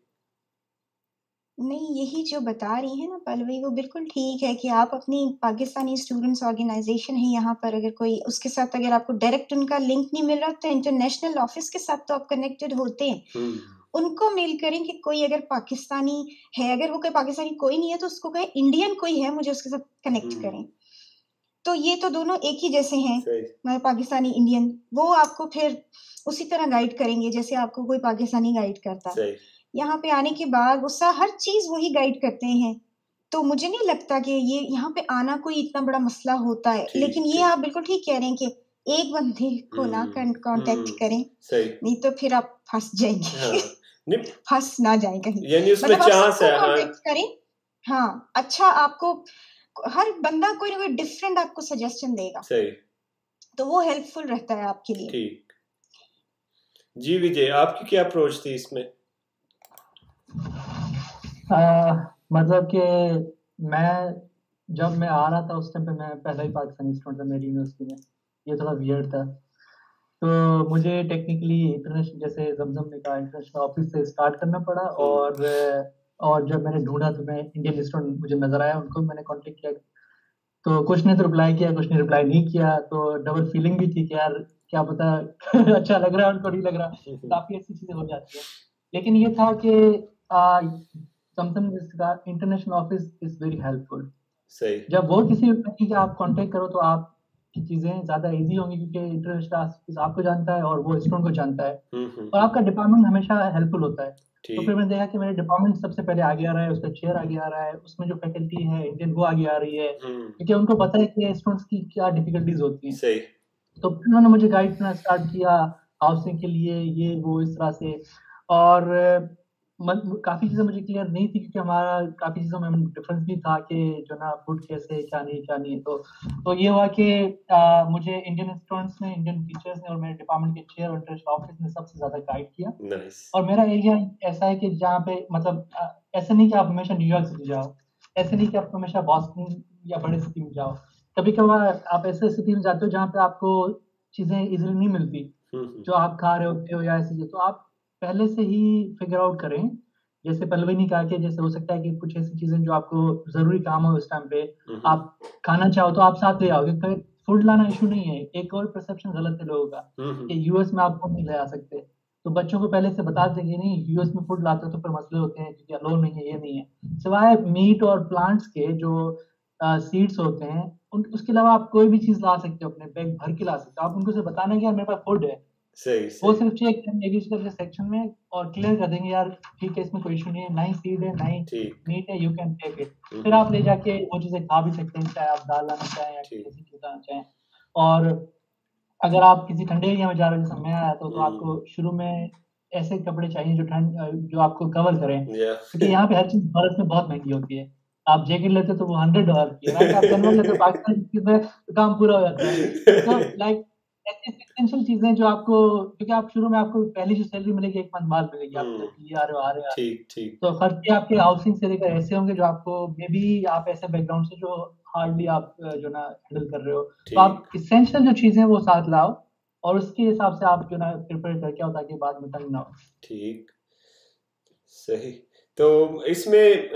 नहीं, यही जो बता रही हैं ना पल्लवी, वो बिल्कुल ठीक है कि आप अपनी पाकिस्तानी स्टूडेंट्स ऑर्गेनाइजेशन है यहाँ पर, अगर कोई उसके साथ अगर आपको डायरेक्ट उनका लिंक नहीं मिल रहा तो इंटरनेशनल ऑफिस के साथ तो आप कनेक्टेड होते हैं। उनको मेल करें कि कोई अगर पाकिस्तानी है, अगर वो कोई पाकिस्तानी कोई नहीं है तो उसको कहें इंडियन कोई है, मुझे उसके साथ कनेक्ट करें। तो ये तो दोनों एक ही जैसे हैं, सही मतलब पाकिस्तानी इंडियन, वो आपको फिर उसी तरह गाइड करेंगे जैसे आपको कोई पाकिस्तानी गाइड करता है। सही। यहाँ पे आने के बाद वो हर चीज वही गाइड करते हैं, तो मुझे नहीं लगता कि ये यहाँ पे आना कोई इतना बड़ा मसला होता है। ठीक लेकिन ये ठीक। आप बिल्कुल ठीक कह रहे हैं कि एक बंदे को ना कांटेक्ट करें, सही। नहीं तो फिर आप फंस जाएंगे। हाँ नहीं, फंस ना जाए कहीं, यानी उसमें मतलब आप चांस सबको है। हाँ कांटेक्ट करें। हाँ, अच्छा, आपको हर बंदा कोई ना कोई डिफरेंट आपको सजेशन देगा, सही। तो वो हेल्पफुल रहता है आपके लिए। ठीक। जी विजय, आपकी क्या अप्रोच थी इसमें? मतलब कि जब मैं आ रहा था उस टाइम पे मैं पहला ही पाकिस्तानी स्टूडेंट था मेरी यूनिवर्सिटी में, ये थोड़ा वियर्ड था। तो मुझे टेक्निकली इंटरनेशनल, जैसे जमजम ने कहा, इंटरनेशनल ऑफिस से स्टार्ट करना पड़ा। और जब मैंने ढूंढा तो मैं इंडियन स्टूडेंट मुझे नजर आया, उनको मैंने कांटेक्ट किया। तो कुछ ने तो रिप्लाई किया, कुछ ने रिप्लाई नहीं किया, तो डबल फीलिंग भी थी कि यार क्या पता अच्छा लग रहा है उनको, नहीं लग रहा, काफी ऐसी चीजें हो जाती है। लेकिन ये था कि something international office is very helpful. सही। जब वो किसी व्यक्ति का आप कांटेक्ट करो तो आपकी चीजें ज्यादा इजी होंगी, क्योंकि इंटरनेशनल ऑफिस आपको जानता है और वो स्टूडेंट को जानता है, और आपका डिपार्टमेंट हमेशा हेल्पफुल होता है। तो फिर मैंने देखा कि मेरे डिपार्टमेंट सबसे पहले आगे आ रहा है, उसका चेयर आगे आ रहा है, उसमें जो फैकल्टी है इंडियन वो आगे आ रही है, क्योंकि उनको पता है कि स्टूडेंट्स की क्या डिफिकल्टीज होती हैं। सही। तो फिर उन्होंने मुझे गाइड करना स्टार्ट किया हाउसिंग के लिए, ये वो इस तरह से। और काफी चीजें मुझे क्लियर नहीं थी, क्योंकि हमारा काफी चीजों में डिफरेंस भी था कि जो ना फूड कैसे है, क्या नहीं है। तो ये हुआ कि मुझे इंडियन स्टूडेंट्स ने, इंडियन टीचर्स ने और मेरे डिपार्टमेंट के चेयर और इंटरनेशनल ऑफिस ने सबसे ज्यादा गाइड किया। नाइस। और मेरा एरिया ऐसा है कि जहाँ पे मतलब ऐसा नहीं कि आप हमेशा न्यूयॉर्क सिटी जाओ, ऐसे नहीं कि आप हमेशा बॉस्टन या बड़े सिटी में जाओ। कभी कभार आप ऐसे सिटी में जाते हो जहाँ पे आपको चीजें इजीली नहीं मिलती जो आप खा रहे होते हो या ऐसी चीजें, तो आप पहले से ही फिगर आउट करें। जैसे पल्लवी ने कहा कि जैसे हो सकता है कि कुछ ऐसी चीजें जो आपको जरूरी काम हो उस टाइम पे आप खाना चाहो तो आप साथ ले आओगे। फूड लाना इशू नहीं है। एक और परसेप्शन गलत है लोगों का कि यूएस में आप फूड नहीं ले आ सकते, तो बच्चों को पहले से बता देंगे नहीं यूएस में फूड लाते हो तो फिर मसले होते हैं क्योंकि अलाउ नहीं है, ये नहीं है। सिवाय मीट और प्लांट्स के जो सीड्स होते हैं उसके अलावा आप कोई भी चीज ला सकते हो, अपने बैग भर के ला सकते हो। आप उनको सिर्फ बताना कि यार मेरे पास फूड है, सही वो सही। सिर्फ चेक करेंगे एग्रीकल्चर के सेक्शन में और क्लियर कर देंगे यार ठीक है इसमें कोई इशू नहीं है, ना ही सीड है ना ही ठीक। मीट है, यू कैन टेक इट। फिर आप ले जाके वो चीजें खा भी सकते हैं, चाहे आप दाल लाना चाहें या ठीक। किसी चीज लाना चाहें। और अगर आप किसी ठंडे एरिया में जा रहे हो जैसे मैं आया तो आपको शुरू में ऐसे कपड़े चाहिए जो आपको कवर करें, क्योंकि यहाँ पे हर चीज बर्फ में बहुत महंगी होती है। आप जैकेट लेते हो तो वो $100 की है, राइट? आप जनरल लेते हो पाकिस्तान की में तो काम पूरा हो जाता है। तो लाइक ऐसी एसेंशियल चीजें जो आपको, क्योंकि आप शुरू में आपको पहली जो सैलरी मिलेगी 1 मंथ बाद मिलेगी, आप जब ये आ रहे हो। ठीक ठीक। तो खर्चे आपके हाउसिंग से लेकर ऐसे होंगे जो आपको मे बी आप ऐसे बैकग्राउंड से जो हार्डली आप जो ना हैंडल कर रहे हो, तो आप इसेंशियल जो चीजें वो साथ लाओ और उसके हिसाब से आप जो ना प्रिपेयर करके आओ ताकि बाद में तंग ना हो। ठीक। सही। तो इसमें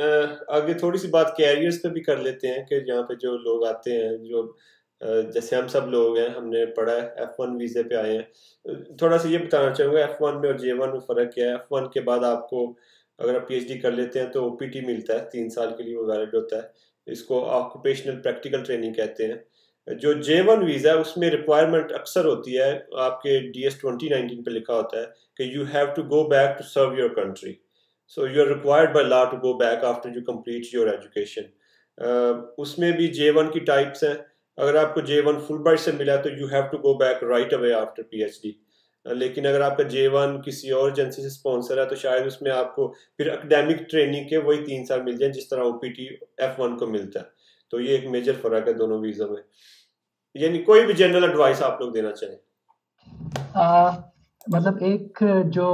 आगे थोड़ी सी बात कैरियर्स पे भी कर लेते हैं कि यहाँ पे जो लोग आते हैं, जो जैसे हम सब लोग हैं, हमने पढ़ा है, F1 वीज़े पे आए हैं। थोड़ा सा ये बताना चाहूँगा F1 में और J1 में फ़र्क क्या है। F1 के बाद आपको अगर आप PhD कर लेते हैं तो OPT मिलता है, 3 साल के लिए वो वैलिड होता है। इसको ऑक्यूपेशनल प्रैक्टिकल ट्रेनिंग कहते हैं। जो J1 वीज़ा है उसमें रिक्वायरमेंट अक्सर होती है, आपके DS 2019 पे लिखा होता है कि you have to go back to serve your country, so you are required by law to go back after you complete your education. उसमें भी J1 की टाइप्स हैं। अगर आपको J1 फुल ब्राइट से मिला तो you have to go back right away after PhD। लेकिन अगर आपका J1 किसी और एजेंसी से स्पॉन्सर है तो शायद उसमें आपको फिर एकेडमिक ट्रेनिंग के वही 3 साल मिल जाए जिस तरह OPT F1 को मिलता है। तो ये एक मेजर फर्क है दोनों वीज़ा में। यानी कोई भी जनरल एडवाइस आप लोग देना चाहें? मतलब एक जो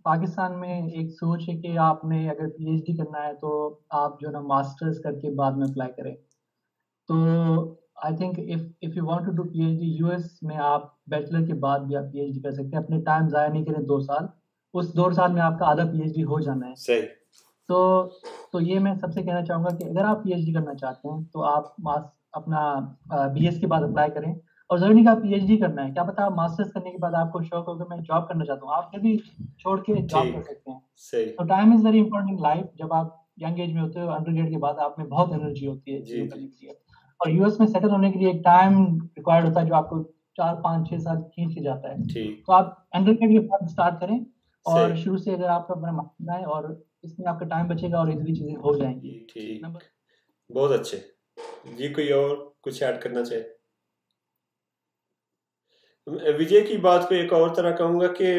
पाकिस्तान में एक सोच है कि आपने अगर PhD करना है तो आप जो ना मास्टर्स करके बाद में अप्लाई करें। तो I think if you want to do PhD US में आप बैचलर के बाद भी आप PhD कर सकते हैं। अपने टाइम ज़ाया नहीं करें 2 साल, उस 2 साल में आपका आधा PhD हो जाना है। सही। तो ये मैं सबसे कहना चाहूँगा कि अगर आप PhD करना चाहते हैं तो आप अपना BS के बाद अप्लाई करें। और ज़रूरी नहीं कि आप PhD करना है, क्या पता आप मास्टर्स करने के बाद आपको शौक हो कि मैं जॉब करना चाहता हूँ, आप फिर भी छोड़ के जॉब कर सकते हैं। सही। तो time is very important in life. जब आप यंग एज में होते हो, अंडरग्रेड के बाद आप में बहुत एनर्जी होती है चीज़ों करने के लिए, और US में सेटल होने के लिए एक टाइम रिक्वायर्ड होता है जो आपको 4, 5, 6 साल खींच के जाता है। तो आप अंडरग्रेड के बाद स्टार्ट करें और शुरू से अगर आपका अपना मास्टर है और इसमें आपका टाइम बचेगा और इजीली चीजें हो जाएंगी। ठीक, बहुत अच्छे जी। कोई और कुछ ऐड करना चाहे? विजय की बात को एक और तरह कहूँगा कि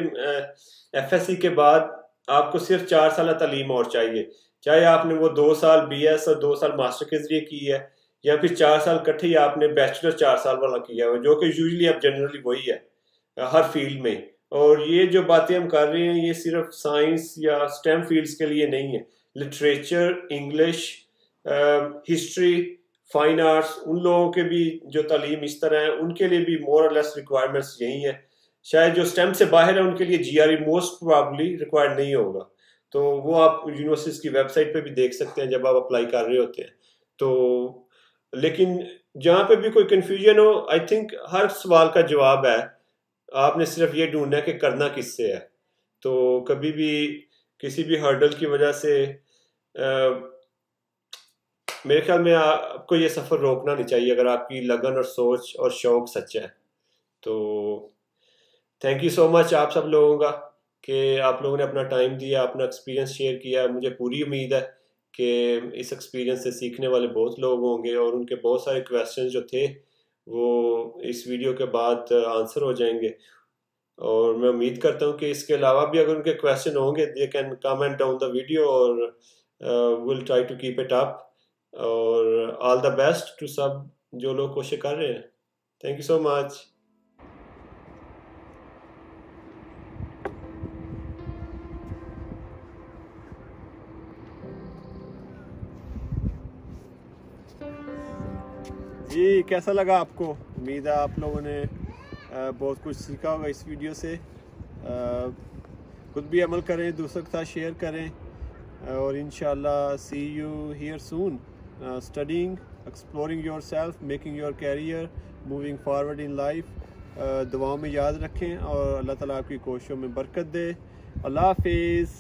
FSC के बाद आपको सिर्फ 4 साल तालीम और चाहिए, चाहे आपने वो 2 साल BS और 2 साल मास्टर के जरिए की है या फिर 4 साल इकट्ठे ही आपने बैचलर 4 साल वाला किया है, जो कि यूजुअली अब जनरली वही है हर फील्ड में। और ये जो बातें हम कर रहे हैं ये सिर्फ साइंस या STEM फील्ड्स के लिए नहीं है। Literature, English, history, fine arts, उन लोगों के भी जो तालीम इस तरह है उनके लिए भी मोर और लेस रिक्वायरमेंट्स यही है। शायद जो STEM से बाहर है उनके लिए GRE मोस्ट प्रोबेबली रिक्वायर्ड नहीं होगा। तो वो आप यूनिवर्सिटीज़ की वेबसाइट पे भी देख सकते हैं जब आप अप्लाई कर रहे होते हैं। तो लेकिन जहाँ पे भी कोई कन्फ्यूजन हो, आई थिंक हर सवाल का जवाब है, आपने सिर्फ ये ढूंढना है कि करना किससे है। तो कभी भी किसी भी हर्डल की वजह से मेरे ख्याल में आपको ये सफ़र रोकना नहीं चाहिए अगर आपकी लगन और सोच और शौक सच्चा है। तो थैंक यू सो मच आप सब लोगों का कि आप लोगों ने अपना टाइम दिया, अपना एक्सपीरियंस शेयर किया। मुझे पूरी उम्मीद है कि इस एक्सपीरियंस से सीखने वाले बहुत लोग होंगे और उनके बहुत सारे क्वेश्चन जो थे वो इस वीडियो के बाद आंसर हो जाएंगे। और मैं उम्मीद करता हूँ कि इसके अलावा भी अगर उनके क्वेश्चन होंगे they can comment down the video और will try to keep it up. और ऑल द बेस्ट टू सब जो लोग कोशिश कर रहे हैं। Thank you so much. जी कैसा लगा आपको? उम्मीद है आप लोगों ने बहुत कुछ सीखा होगा इस वीडियो से। खुद भी अमल करें, दूसरों के साथ शेयर करें और इंशाल्लाह see you here soon studying, exploring yourself, making your career, moving forward in life. दुआओं में याद रखें और अल्लाह ताला आपकी कोशिशों में बरकत दे। अल्लाह हाफिज़।